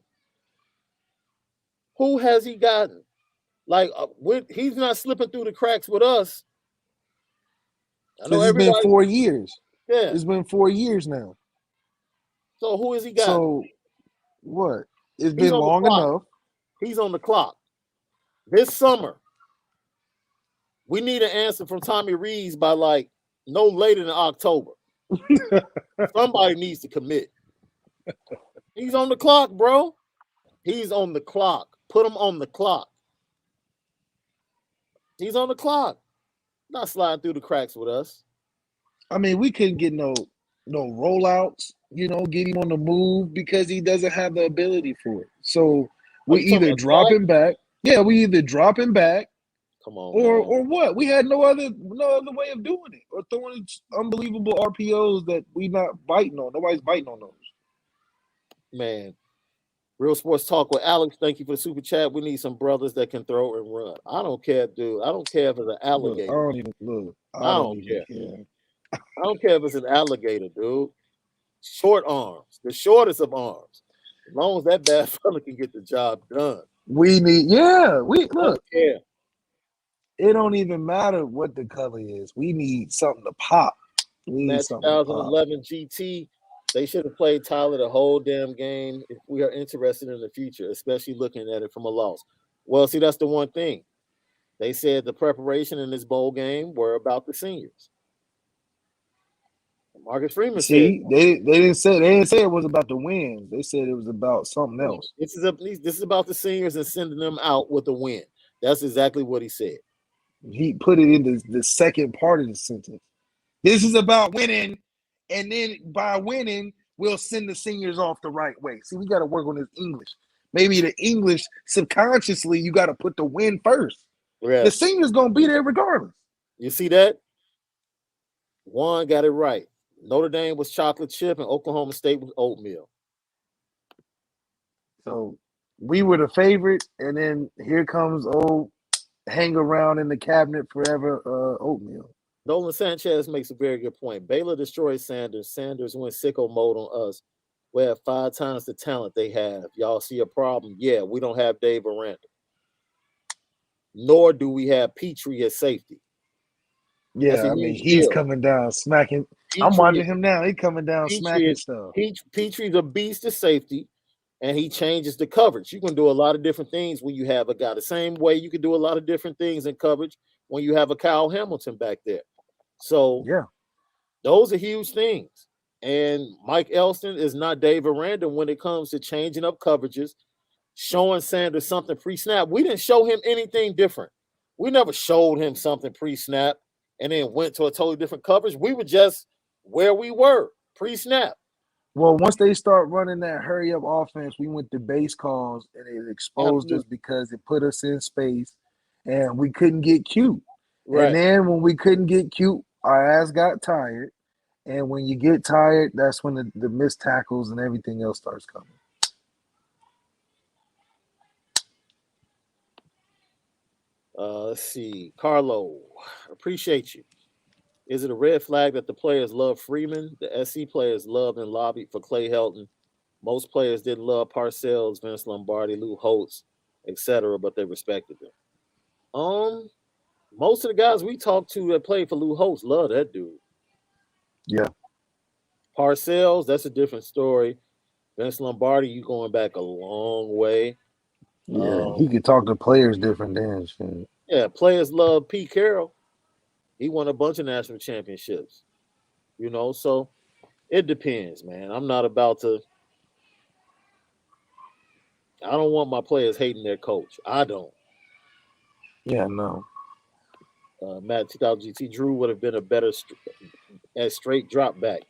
Who has he gotten? Like, he's not slipping through the cracks with us. I know It's been 4 years. Yeah. It's been 4 years now. So who has he got? So what? It's been long enough. He's on the clock. This summer, We need an answer from Tommy Rees by like no later than October. Somebody needs to commit. He's on the clock, bro. He's on the clock. Put him on the clock. He's on the clock. Not sliding through the cracks with us. I mean, we couldn't get no rollouts, get him on the move because he doesn't have the ability for it. So we either drop him back. Yeah, we either drop him back. Come on, or what? We had no other way of doing it, or throwing unbelievable RPOs that we not biting on. Nobody's biting on those. Man, Real Sports Talk with Alex. Thank you for the super chat. We need some brothers that can throw and run. I don't care, dude. I don't care if it's an alligator. I don't even care. I don't care if it's an alligator, dude. Short arms, the shortest of arms. As long as that bad fella can get the job done. We look. Yeah. It don't even matter what the color is. We need something to pop. That 2011 GT, they should have played Tyler the whole damn game if we are interested in the future, especially looking at it from a loss. Well, see, that's the one thing. They said the preparation in this bowl game were about the seniors. Marcus Freeman said they didn't say it was about the wins. They said it was about something else. This is about the seniors and sending them out with a win. That's exactly what he said. He put it in the second part of the sentence. This is about winning, and then by winning, we'll send the seniors off the right way. See, we got to work on this English. Maybe the English subconsciously, you got to put the win first. Yeah. The seniors gonna be there regardless. You see that? Juan got it right. Notre Dame was chocolate chip and Oklahoma State was oatmeal. So we were the favorite, and then here comes hang around in the cabinet forever oatmeal. Nolan Sanchez makes a very good point. Baylor destroys Sanders. Sanders went sicko mode on us. We have 5 times the talent they have. Y'all see a problem? Yeah, we don't have Dave Aranda. Nor do we have Petrie at safety. Yeah, I mean, he's coming down smacking. I'm watching him now. He's coming down smacking stuff. Petrie's a beast at safety, and he changes the coverage. You can do a lot of different things when you have a guy. The same way you can do a lot of different things in coverage when you have a Kyle Hamilton back there. So, yeah, those are huge things. And Mike Elston is not Dave Aranda when it comes to changing up coverages, showing Sanders something pre-snap. We didn't show him anything different. We never showed him something pre-snap and then went to a totally different coverage. We were just where we were pre-snap. Well, once they start running that hurry-up offense, we went to base calls, and it exposed us because it put us in space, and we couldn't get cute. Right. And then when we couldn't get cute, our ass got tired. And when you get tired, that's when the missed tackles and everything else starts coming. Let's see. Carlo, appreciate you. Is it a red flag that the players love Freeman? The SC players loved and lobbied for Clay Helton. Most players didn't love Parcells, Vince Lombardi, Lou Holtz, etc., but they respected them. Most of the guys we talked to that played for Lou Holtz love that dude. Yeah. Parcells, that's a different story. Vince Lombardi, you going back a long way. Yeah, he could talk to players different than shit. Yeah, players love Pete Carroll. He won a bunch of national championships. So it depends, man. I'm not about to. I don't want my players hating their coach. I don't. Yeah, no. Matt 2000 GT Drew would have been a better straight drop back.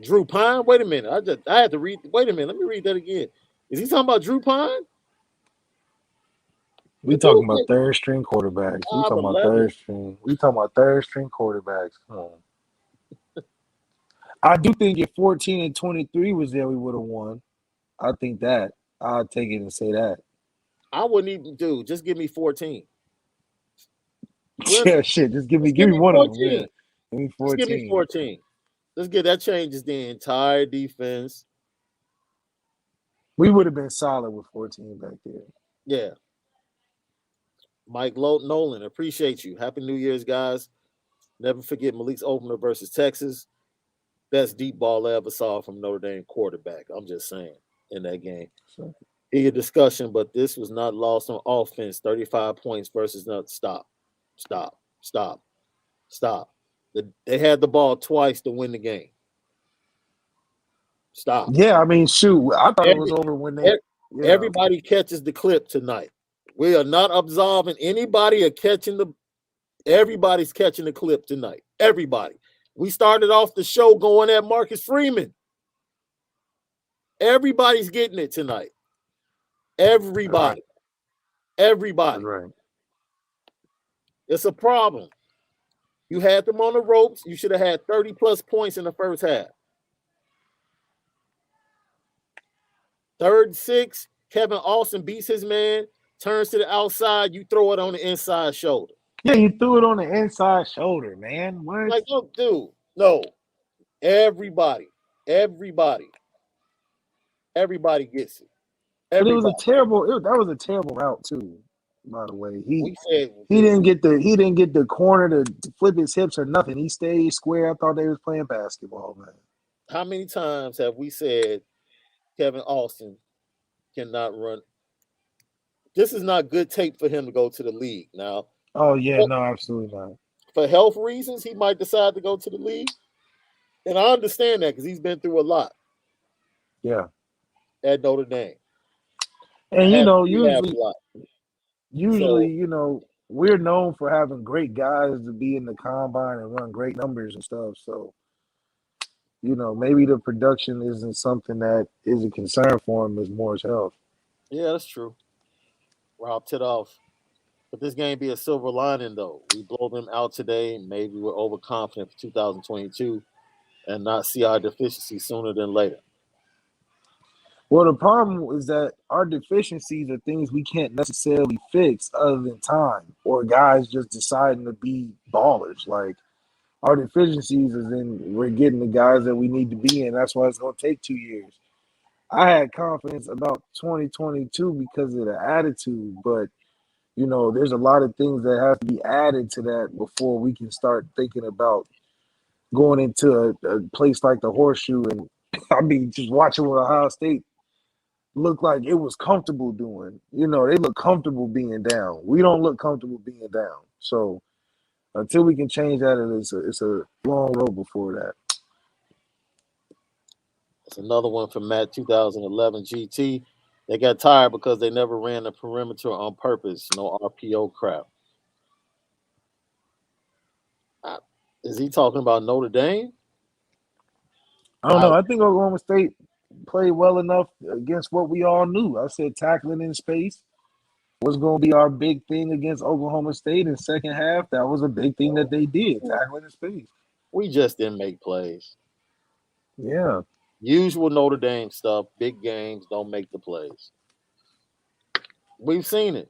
Drew Pine? Wait a minute. I had to read. Wait a minute. Let me read that again. Is he talking about Drew Pine? We talking about third string quarterbacks. We talking about third string. We talking about third string quarterbacks. Come on. I do think if 14 and 23 was there, we would have won. I think that. I'll take it and say that. I wouldn't even do. Just give me 14. Yeah, shit. Just give me one 14. Of them. Yeah. Give me 14. Just give me 14. Let's get that changes the entire defense. We would have been solid with 14 back there. Yeah. Mike Nolan, appreciate you. Happy New Year's, guys. Never forget Malik's opener versus Texas. Best deep ball I ever saw from Notre Dame quarterback. I'm just saying in that game. Sure. heated discussion, but this was not lost on offense. 35 points versus not. Stop, stop, stop, stop. They had the ball twice to win the game. Stop. Yeah, I mean, shoot, I thought it was Every, over when they. ev- Yeah, Everybody catches the clip tonight. We are not absolving anybody of catching the. Everybody's catching the clip tonight. Everybody. We started off the show going at Marcus Freeman. Everybody's getting it tonight. Everybody. that's Everybody. right. It's a problem. You had them on the ropes. You should have had 30 plus points in the first half. Third, six, Kevin Austin beats his man, turns to the outside. You throw it on the inside shoulder. Yeah, you threw it on the inside shoulder, man. What? Like, look, dude, no. Everybody gets it. But it was a Everybody. terrible. That was a terrible route too. By the way, We said he didn't get the corner to flip his hips or nothing. He stayed square. I thought they was playing basketball, man. how many times have we said Kevin Austin cannot run? This is not good tape for him to go to the league. Now, Oh yeah, no, absolutely not. for health reasons, he might decide to go to the league. And I understand that because he's been through a lot Yeah, at Notre Dame. and Had to rehab usually, a lot. usually, So we're known for having great guys to be in the combine and run great numbers and stuff. So, maybe the production isn't something that is a concern for him as more as health. yeah, that's true. Rob Titoff. But this game be a silver lining though. We blow them out today. Maybe we're overconfident for 2022 and not see our deficiencies sooner than later. Well, the problem is that our deficiencies are things we can't necessarily fix other than time or guys just deciding to be ballers. Like our deficiencies is in we're getting the guys that we need to be in. That's why it's going to take 2 years. I had confidence about 2022 because of the attitude, but there's a lot of things that have to be added to that before we can start thinking about going into a place like the Horseshoe. And I mean, just watching what Ohio State looked like it was comfortable doing. They look comfortable being down. We don't look comfortable being down. So until we can change that, it's a long road before that. That's another one from Matt 2011 GT. They got tired because they never ran the perimeter on purpose. No RPO crap. Is he talking about Notre Dame? I don't know. I think Oklahoma State played well enough against what we all knew. I said tackling in space was going to be our big thing against Oklahoma State in second half. That was a big thing that they did, tackling in space. We just didn't make plays. Yeah. Usual Notre Dame stuff. Big games don't make the plays. We've seen it.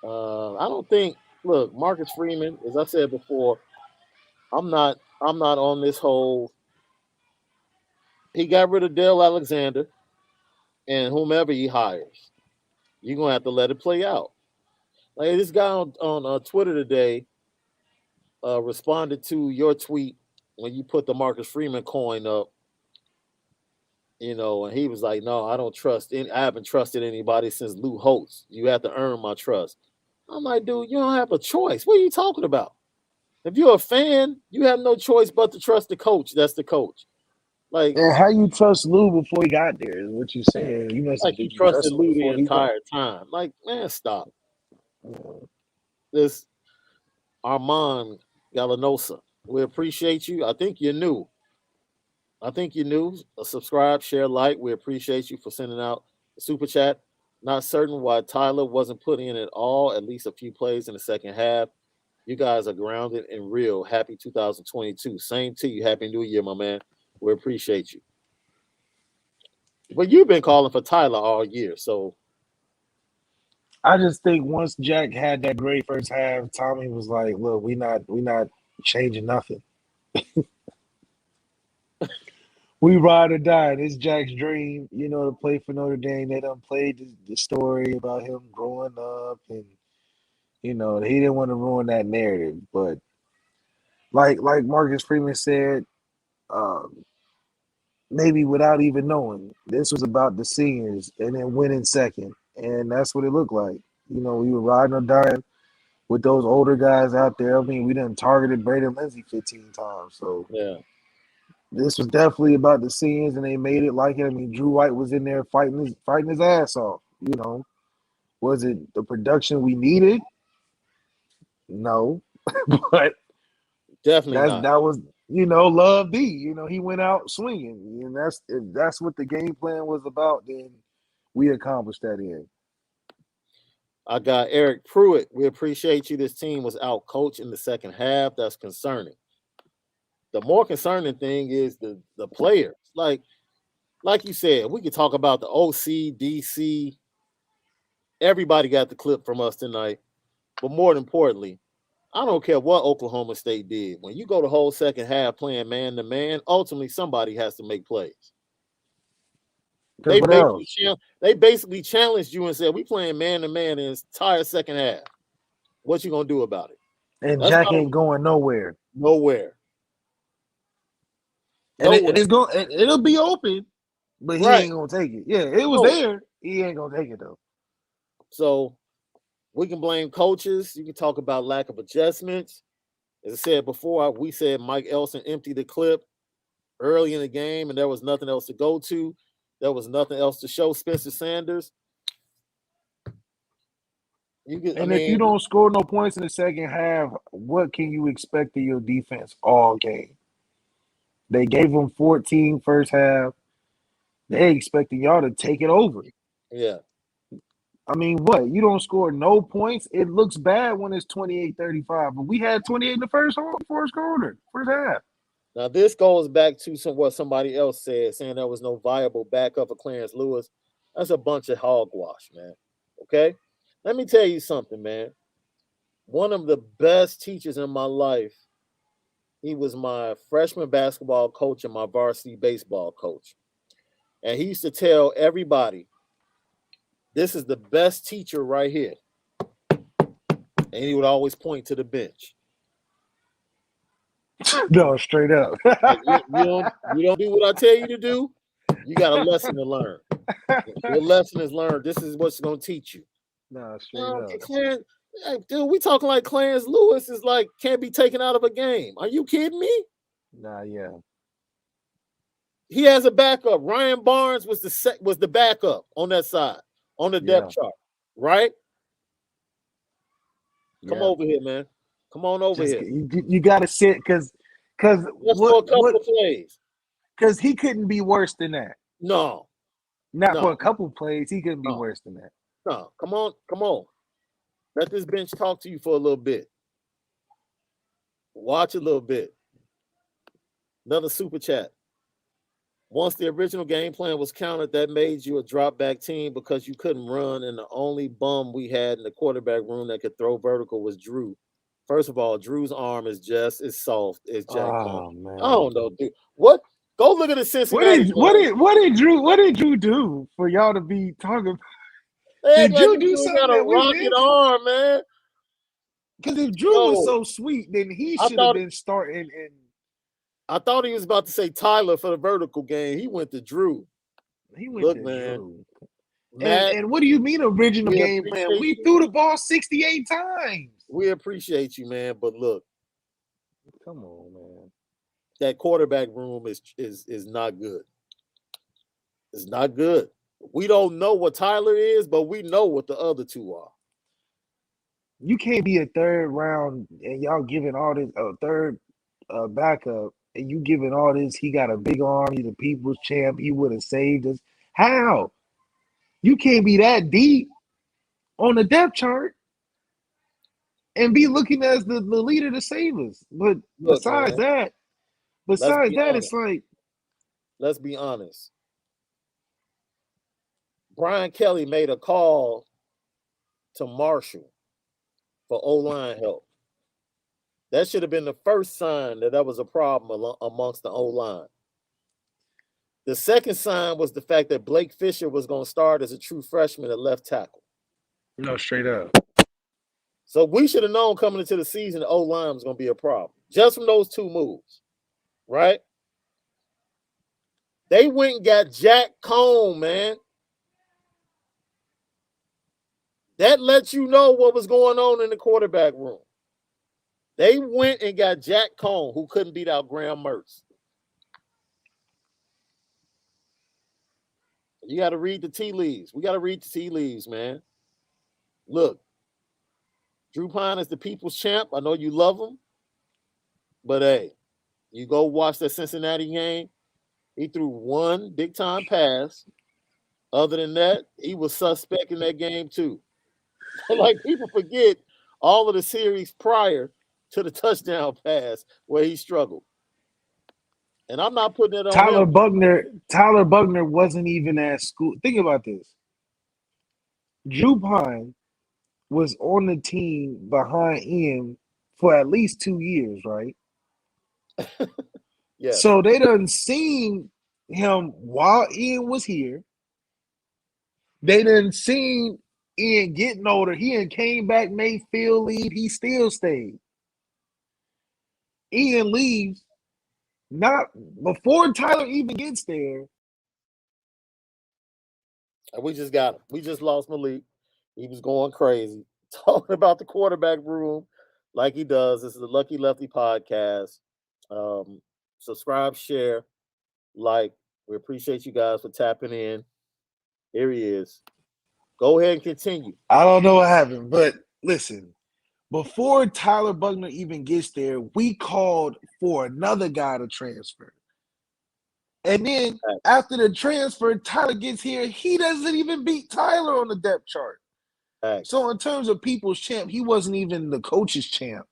I don't think. Look, Marcus Freeman, as I said before, I'm not on this whole. He got rid of Dale Alexander, and whomever he hires, you're gonna have to let it play out. Like this guy on Twitter today responded to your tweet when you put the Marcus Freeman coin up. And he was like, "No, I don't trust. I haven't trusted anybody since Lou Holtz. You have to earn my trust." I'm like, dude, you don't have a choice. What are you talking about? If you're a fan, you have no choice but to trust the coach. That's the coach. Like, And how you trust Lou before he got there is what you're saying. You must have you did you trusted trust him Lou the before he got entire time. Like, man, stop. This Armand Gallinosa. We appreciate you. I think you're new. Subscribe, share, like. We appreciate you for sending out the super chat. Not certain why Tyler wasn't put in at all, at least a few plays in the second half. You guys are grounded and real. Happy 2022. Same to you. Happy New Year, my man. We appreciate you. But you've been calling for Tyler all year, so I just think once Jack had that great first half, Tommy was like, "Look, we not changing nothing. We ride or die. It's Jack's dream, to play for Notre Dame. They done played the story about him growing up, and he didn't want to ruin that narrative. But like Marcus Freeman said, maybe without even knowing. This was about the seniors and then winning second. And that's what it looked like. You know, we were riding or dying with those older guys out there. I mean, we done targeted Braden Lindsey 15 times. So Yeah. this was definitely about the seniors, and they made it like it. I mean, Drew White was in there fighting his ass off. You know, was it the production we needed? No, but Definitely not. that was Love D. You know, he went out swinging, and if that's what the game plan was about. Then we accomplished that end. I got Eric Pruitt. We appreciate you. This team was out coached in the second half. That's concerning. The more concerning thing is the players. Like you said, we could talk about the OC, DC. Everybody got the clip from us tonight. But more importantly, I don't care what Oklahoma State did. When you go the whole second half playing man to man, ultimately somebody has to make plays. They basically challenged you and said, "We playing man to man in the entire second half. What you gonna do about it?" And Jack ain't going nowhere. Nowhere. And it'll be open, but he ain't gonna take it. Yeah, it was there. He ain't gonna take it though. So we can blame coaches. You can talk about lack of adjustments. As I said before, we said Mike Elson emptied the clip early in the game, and there was nothing else to go to. There was nothing else to show Spencer Sanders. If you don't score no points in the second half, what can you expect of your defense all game? They gave them 14 first half. They expecting y'all to take it over. Yeah. I mean, what? You don't score no points? It looks bad when it's 28-35, but we had 28 in the first quarter, first half. Now, this goes back to what somebody else said, saying there was no viable backup for Clarence Lewis. That's a bunch of hogwash, man. Okay? Let me tell you something, man. One of the best teachers in my life, he was my freshman basketball coach and my varsity baseball coach. And he used to tell everybody, this is the best teacher right here. And he would always point to the bench. No, straight up. you don't do what I tell you to do, you got a lesson to learn. Your lesson is learned. This is what's going to teach you. No, straight up. Dude, we talking like Clarence Lewis is like can't be taken out of a game. Are you kidding me? Nah, yeah. He has a backup. Ryan Barnes was the backup on that side, on the depth chart, right? Come over here, man. Come on over here. You got to sit because what of plays. Because he couldn't be worse than that. No. Not for a couple plays. He couldn't be worse than that. No. Come on. Let this bench talk to you for a little bit. Watch a little bit. Another super chat. Once the original game plan was countered, that made you a drop back team because you couldn't run, and the only bum we had in the quarterback room that could throw vertical was Drew. First of all, Drew's arm is soft as Jack. Oh man, I don't know, dude. What? Go look at the Cincinnati. What did Drew do for y'all to be talking? Did Drew do something that we rocket arm, man? Because if Drew was so sweet, then he should have been starting. And I thought he was about to say Tyler for the vertical game. He went to Drew. He went to Drew. And what do you mean original game plan? We threw the ball 68 times. We appreciate you, man. But look, come on, man. That quarterback room is not good. It's not good. We don't know what Tyler is, but we know what the other two are. You can't be a third round and y'all giving all this third backup and you giving all this. He got a big arm. He's a people's champ. He would have saved us. How? You can't be that deep on the depth chart and be looking as the leader to save us. But besides that, it's like, let's be honest. Brian Kelly made a call to Marshall for O-line help. That should have been the first sign that was a problem amongst the O-line. The second sign was the fact that Blake Fisher was going to start as a true freshman at left tackle. No, straight up. So we should have known coming into the season the O-line was going to be a problem. Just from those two moves, right? They went and got Jack Cohn, man. That lets you know what was going on in the quarterback room. They went and got Jack Cohn, who couldn't beat out Graham Mertz. You got to read the tea leaves. We got to read the tea leaves, man. Look, Drew Pine is the people's champ. I know you love him. But, hey, you go watch that Cincinnati game. He threw one big-time pass. Other than that, he was suspect in that game, too. Like, people forget all of the series prior to the touchdown pass where he struggled. And I'm not putting it on Tyler him. Buckner wasn't even at school. Think about this. Drew Pine was on the team behind Ian for at least 2 years, right? Yes. So they done seen him while Ian was here. They done seen Ian getting older. He and came back, made field lead. He still stayed. Ian leaves. Not before Tyler even gets there. And we just got him. We just lost Malik. He was going crazy, talking about the quarterback room like he does. This is the Lucky Lefty podcast. Subscribe, share, like. We appreciate you guys for tapping in. Here he is. Go ahead and continue. I don't know what happened, but listen. Before Tyler Buckner even gets there, we called for another guy to transfer. And then after the transfer, Tyler gets here. He doesn't even beat Tyler on the depth chart. So in terms of people's champ, he wasn't even the coach's champ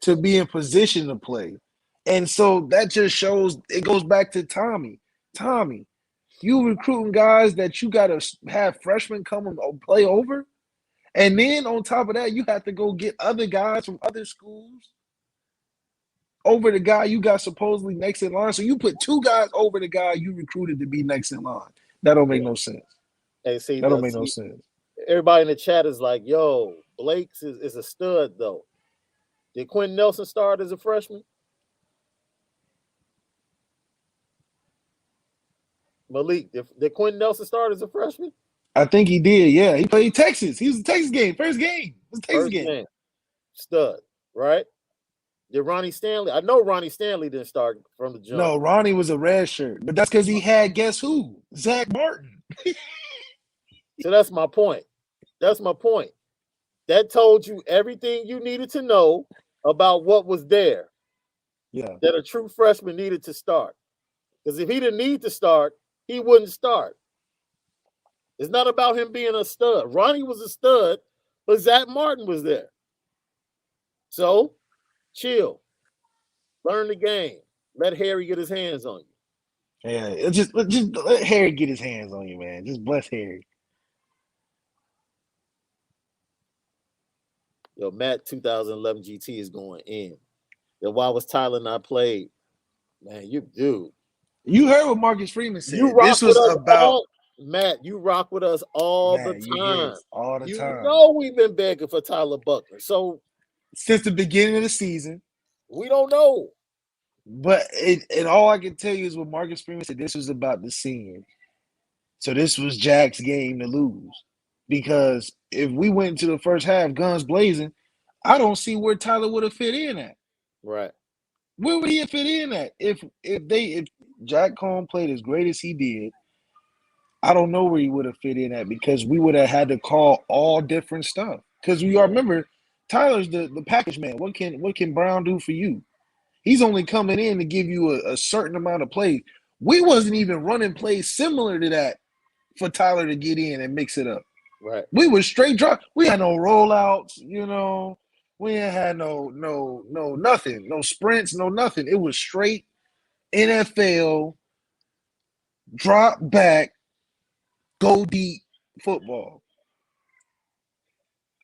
to be in position to play. And so that just shows, it goes back to Tommy. Tommy, you recruiting guys that you got to have freshmen come and play over? And then on top of that, you have to go get other guys from other schools over the guy you got supposedly next in line. So you put 2 guys over the guy you recruited to be next in line. That don't make no sense. Hey, see, that don't make no sense. Everybody in the chat is like, yo, Blake's is a stud, though. Did Quentin Nelson start as a freshman? Malik, did Quentin Nelson start as a freshman? I think he did, yeah. He played Texas. He was the Texas game. First game. It was Texas game. Stud, right? Did Ronnie Stanley? I know Ronnie Stanley didn't start from the jump. No, Ronnie was a red shirt. But that's because he had, guess who? Zach Martin. So that's my point. That's my point. That told you everything you needed to know about what was there. Yeah. That a true freshman needed to start. Because if he didn't need to start, he wouldn't start. It's not about him being a stud. Ronnie was a stud, but Zach Martin was there. So, chill. Learn the game. Let Harry get his hands on you. Yeah, just let Harry get his hands on you, man. Just bless Harry. Yo, Matt 2011 GT is going in. Then why was Tyler not played? Man, you dude. You heard what Marcus Freeman said. You rock This was with us about Matt, you rock with us all the time. All the time. You know we've been begging for Tyler Buckner. So since the beginning of the season. We don't know. But and all I can tell you is what Marcus Freeman said. This was about the senior. So this was Jack's game to lose. Because if we went into the first half guns blazing, I don't see where Tyler would have fit in at. Right. Where would he have fit in at? If Jack Cohn played as great as he did, I don't know where he would have fit in at because we would have had to call all different stuff. Because we all remember Tyler's the package man. What can Brown do for you? He's only coming in to give you a certain amount of plays. We wasn't even running plays similar to that for Tyler to get in and mix it up. Right. We were straight drop. We had no rollouts, you know. We ain't had no nothing, no sprints, no nothing. It was straight NFL drop back, go deep football.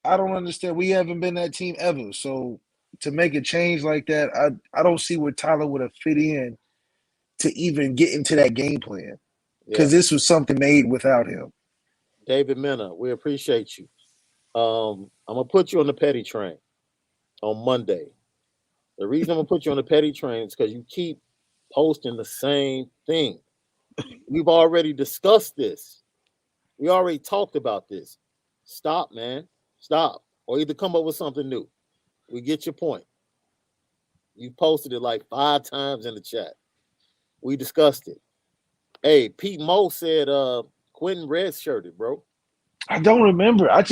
I don't understand. We haven't been that team ever. So to make a change like that, I don't see where Tyler would have fit in to even get into that game plan. Because this was something made without him. David Mena, we appreciate you. I'm gonna put you on the petty train on Monday. The reason I'm gonna put you on the petty train is because you keep posting the same thing. We've already discussed this. We already talked about this. Stop, man. Stop. Or either come up with something new. We get your point. You posted it like 5 times in the chat. We discussed it. Hey, Pete Mo said Quentin redshirted, bro. I don't remember. I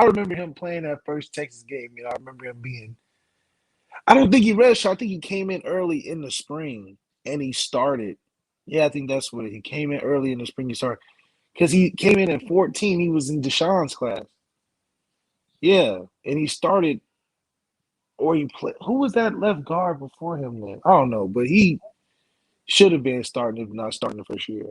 remember him playing that first Texas game. You know, I remember him being. I don't think he redshirt. I think he came in early in the spring and he started. Yeah, I think that's what he came in early in the spring. He started because he came in at 14. He was in Deshaun's class. Yeah, and he started or he played. Who was that left guard before him? Then I don't know, but he should have been starting if not starting the first year.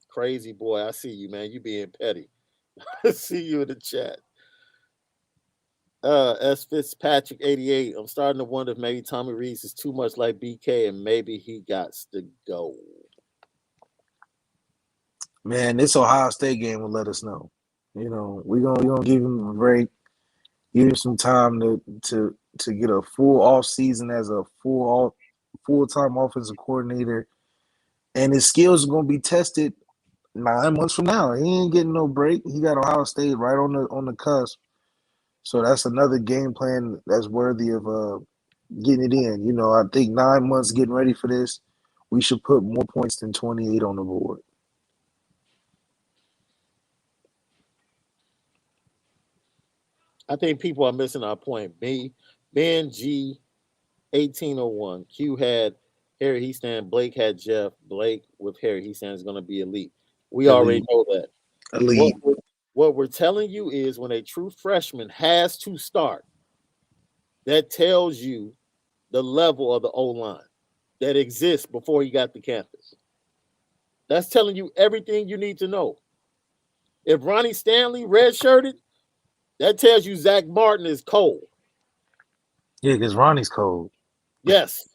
Crazy boy. I see you, man. You being petty. I see you in the chat. S. Fitzpatrick 88. I'm starting to wonder if maybe Tommy Reese is too much like BK and maybe he got to go. Man, this Ohio State game will let us know. You know, we gonna give him a break, give him some time to get a full off season as a full time offensive coordinator, and his skills are gonna be tested 9 months from now. He ain't getting no break. He got Ohio State right on the cusp, so that's another game plan that's worthy of getting it in. You know, I think 9 months getting ready for this, we should put more points than 28 on the board. I think people are missing our point. Ben G 1801. Q had Harry Heastan. Blake had Jeff. Blake with Harry Heastan is going to be elite. We already Elite. know that. Elite. What we're telling you is when a true freshman has to start, that tells you the level of the O line that exists before he got to campus. That's telling you everything you need to know. If Ronnie Stanley redshirted, that tells you Zach Martin is cold. Yeah, because Ronnie's cold. Yes.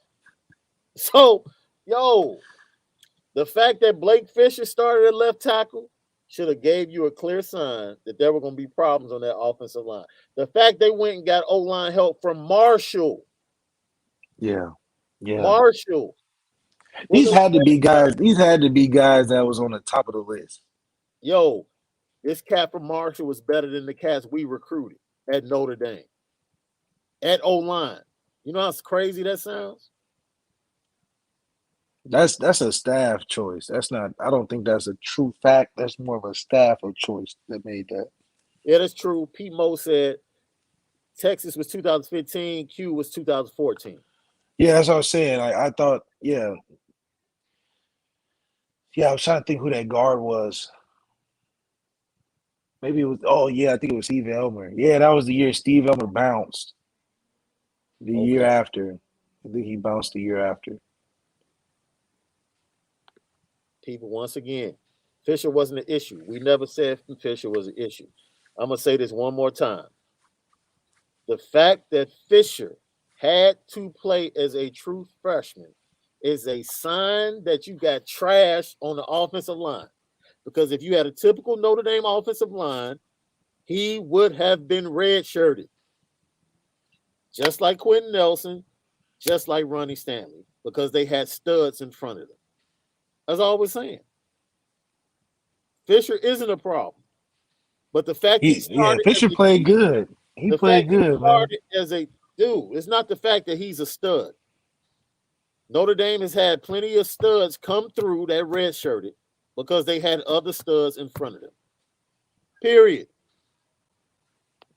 So, the fact that Blake Fisher started at left tackle should have gave you a clear sign that there were going to be problems on that offensive line. The fact they went and got O-line help from Marshall. Yeah. Marshall. These had to be guys that was on the top of the list. This cat from Marshall was better than the cats we recruited at Notre Dame. At O-line. You know how crazy that sounds? That's a staff choice. That's not. I don't think that's a true fact. That's more of a staff of choice that made that. Yeah, that's true. Pete Mo said Texas was 2015, Q was 2014. Yeah, that's what I was saying. I thought, yeah. I was trying to think who that guard was. Maybe it was. Oh yeah, I think it was Steve Elmer. Yeah, that was the year Steve Elmer bounced. The year after, I think he bounced the year after. People, once again, Fisher wasn't an issue. We never said Fisher was an issue. I'm going to say this one more time. The fact that Fisher had to play as a true freshman is a sign that you got trash on the offensive line. Because if you had a typical Notre Dame offensive line, he would have been redshirted. Just like Quentin Nelson, just like Ronnie Stanley, because they had studs in front of them. That's all we're saying. Fisher isn't a problem. But the fact he started Fisher played good. He played good, man. As a dude, it's not the fact that he's a stud. Notre Dame has had plenty of studs come through that redshirted because they had other studs in front of them. Period.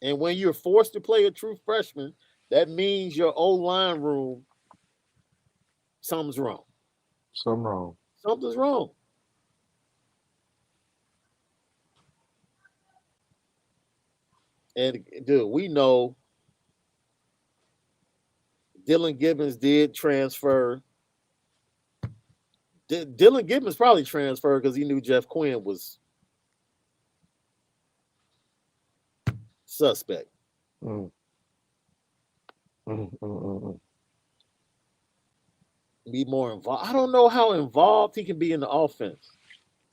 And when you're forced to play a true freshman, that means your O-line room, something's wrong. Something's wrong. And dude, we know Dylan Gibbons did transfer. Dylan Gibbons probably transferred because he knew Jeff Quinn was suspect. Be more involved. I don't know how involved he can be in the offense.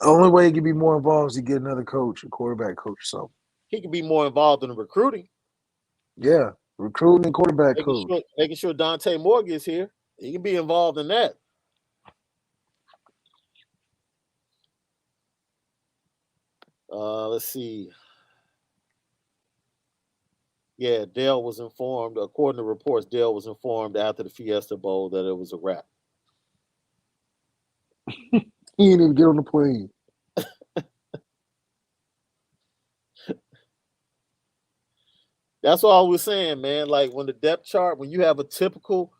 The only way he can be more involved is to get another coach, a quarterback coach or something. He can be more involved in the recruiting. Yeah, recruiting and quarterback coach. Making sure Dante Moore gets here He can be involved in that. Let's see. Yeah, Dale was informed. According to reports, Dale was informed after the Fiesta Bowl that it was a wrap. He didn't even get on the plane. That's all we're saying, man. Like when the depth chart, when you have a typical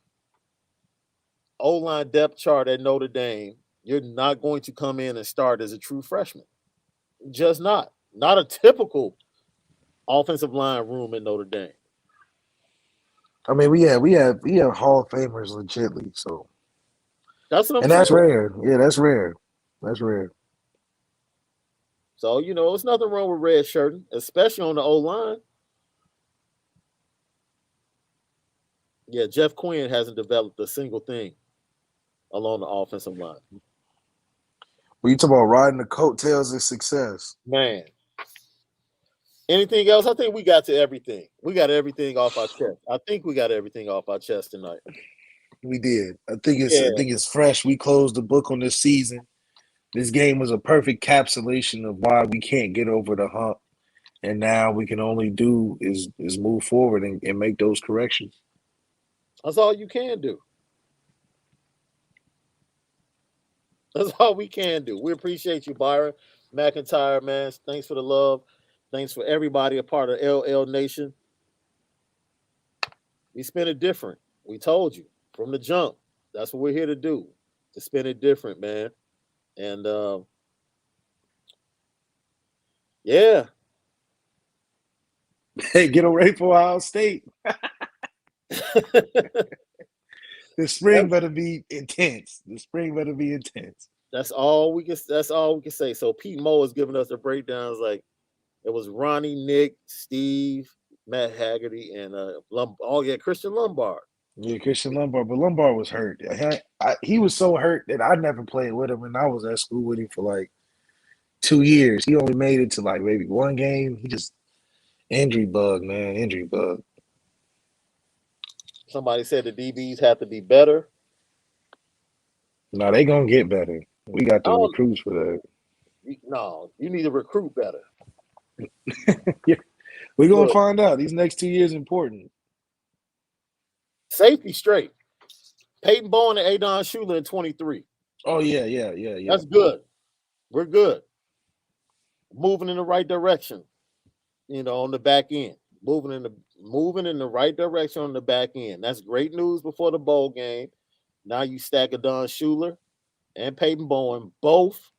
O-line depth chart at Notre Dame, you're not going to come in and start as a true freshman. Just not. Not a typical offensive line room at Notre Dame. I mean, we have Hall of Famers legitly, so That's what I'm and saying. that's rare. Yeah, that's rare. That's rare. So, you know, there's nothing wrong with red shirting, especially on the O-line. Yeah, Jeff Quinn hasn't developed a single thing along the offensive line. When you talk about riding the coattails of success, Man. Anything else? I think we got to everything. We got everything off our chest. I think we got everything off our chest tonight. we did. I think it's fresh. We closed the book on this season. This game was a perfect encapsulation of why we can't get over the hump, and now we can only do is move forward and make those corrections. That's all you can do. That's all we can do. We appreciate you, Byron McIntyre, man. Thanks for the love. Thanks for everybody a part of LL Nation. We spin it different. We told you from the jump. That's what we're here to do. To spin it different, man. And yeah. Hey, get ready for Ohio State. The spring better be intense. The spring better be intense. That's all we can say. So Pete Moe is giving us the breakdowns. Like it was Ronnie, Nick, Steve, Matt Haggerty, and Christian Lombard. Yeah, Christian Lombard, but Lombard was hurt. He was so hurt that I never played with him, and I was at school with him for like 2 years. He only made it to like maybe one game. He just injury bug, man, injury bug. Somebody said the DBs have to be better. No, they gonna get better. We got the recruits for that. No, you need to recruit better. Yeah, we're gonna find out. These next 2 years important. Safety straight. Peyton Bowen and Adon Schuler in 23. Oh yeah. That's good. We're good. Moving in the right direction. You know, on the back end. Moving in the right direction on the back end. That's great news before the bowl game. Now you stack Adon Schuler and Peyton Bowen, both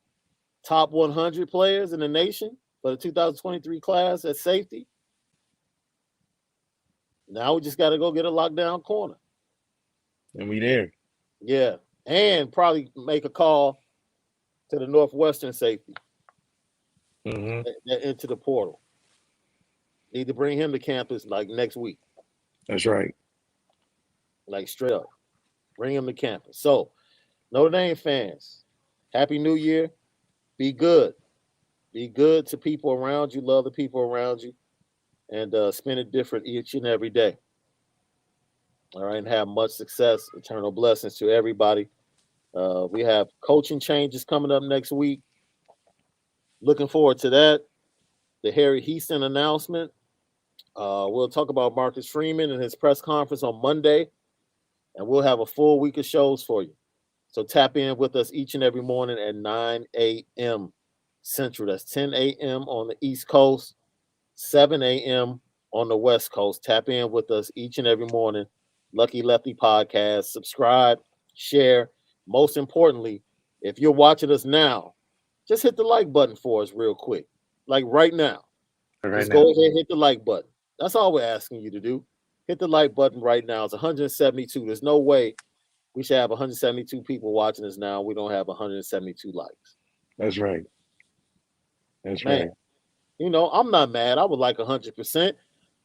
top 100 players in the nation for the 2023 class at safety. Now we just got to go get a lockdown corner. And we there. Yeah. And probably make a call to the Northwestern safety into the portal. Need to bring him to campus like next week. That's right. Like straight up. Bring him to campus. So, Notre Dame fans, Happy New Year. Be good. Be good to people around you. Love the people around you. And spend it different each and every day. All right. And have much success. Eternal blessings to everybody. We have coaching changes coming up next week. Looking forward to that. The Harry Heaston announcement. We'll talk about Marcus Freeman and his press conference on Monday. And we'll have a full week of shows for you. So tap in with us each and every morning at 9 a.m. Central. That's 10 a.m. on the East Coast, 7 a.m. on the West Coast. Tap in with us each and every morning. Lucky Lefty Podcast. Subscribe, share. Most importantly, if you're watching us now, just hit the like button for us real quick. Like right now. Just go ahead and hit the like button. That's all we're asking you to do. Hit the like button right now. It's 172. There's no way we should have 172 people watching us now. We don't have 172 likes. That's right. That's Man, right. You know, I'm not mad. I would like 100%.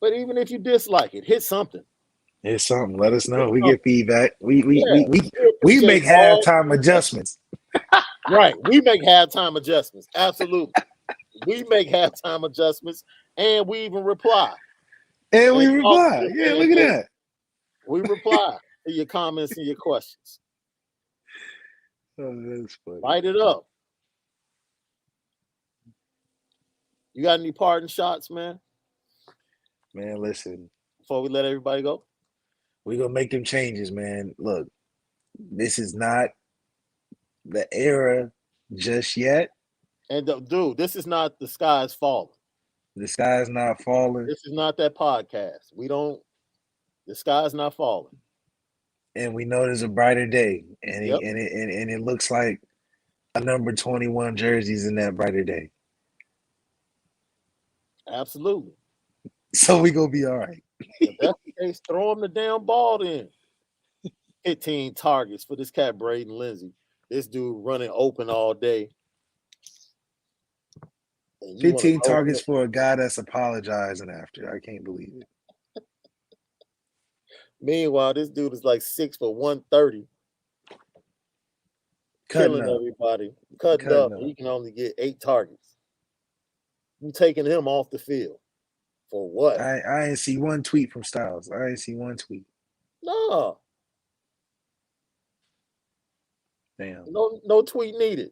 But even if you dislike it, hit something. Hit something. Let us know. We get feedback. We appreciate make halftime adjustments. Right. We make halftime adjustments. Absolutely. We make halftime adjustments, and we even reply. And we reply. Yeah, look at that. We reply. your comments and your questions. Oh, that's funny. Light it up. You got any parting shots, man? Man, listen, Before we let everybody go. we're gonna make them changes, man. Look, this is not the era just yet. And dude, this is not the sky's falling. The sky's not falling, This is not that podcast. The sky's not falling. and we know there's a brighter day, and Yep. it looks like a number 21 jerseys in that brighter day. Absolutely. So we gonna be all right. If that's the case, throw him the damn ball in. 15 targets for this cat, Braden Lindsay. This dude running open all day. 15 targets for a guy that's apologizing after. I can't believe it. Meanwhile, this dude is like 6 for 130. Cutting Killing up. everybody. Cutting up. He can only get 8 targets. You taking him off the field. For what? I ain't see one tweet from Styles. I ain't see one tweet. No. Damn. No tweet needed.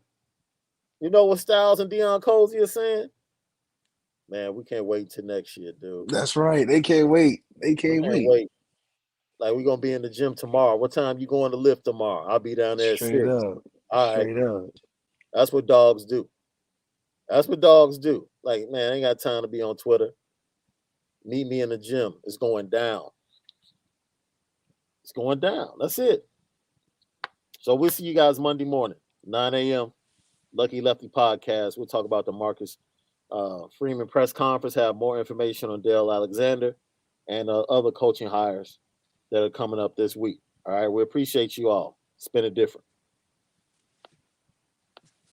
You know what Styles and Deion Cozy are saying? Man, we can't wait till next year, dude. That's right. They can't wait. They can't wait. Like, we're going to be in the gym tomorrow. What time you going to lift tomorrow? I'll be down there at 6. Up. All right. Straight up. That's what dogs do. That's what dogs do. Like, man, I ain't got time to be on Twitter. Meet me in the gym. It's going down. It's going down. That's it. So we'll see you guys Monday morning, 9 a.m. Lucky Lefty Podcast. We'll talk about the Marcus Freeman press conference, have more information on Dale Alexander and other coaching hires that are coming up this week. All right. We appreciate you all. Spin it different.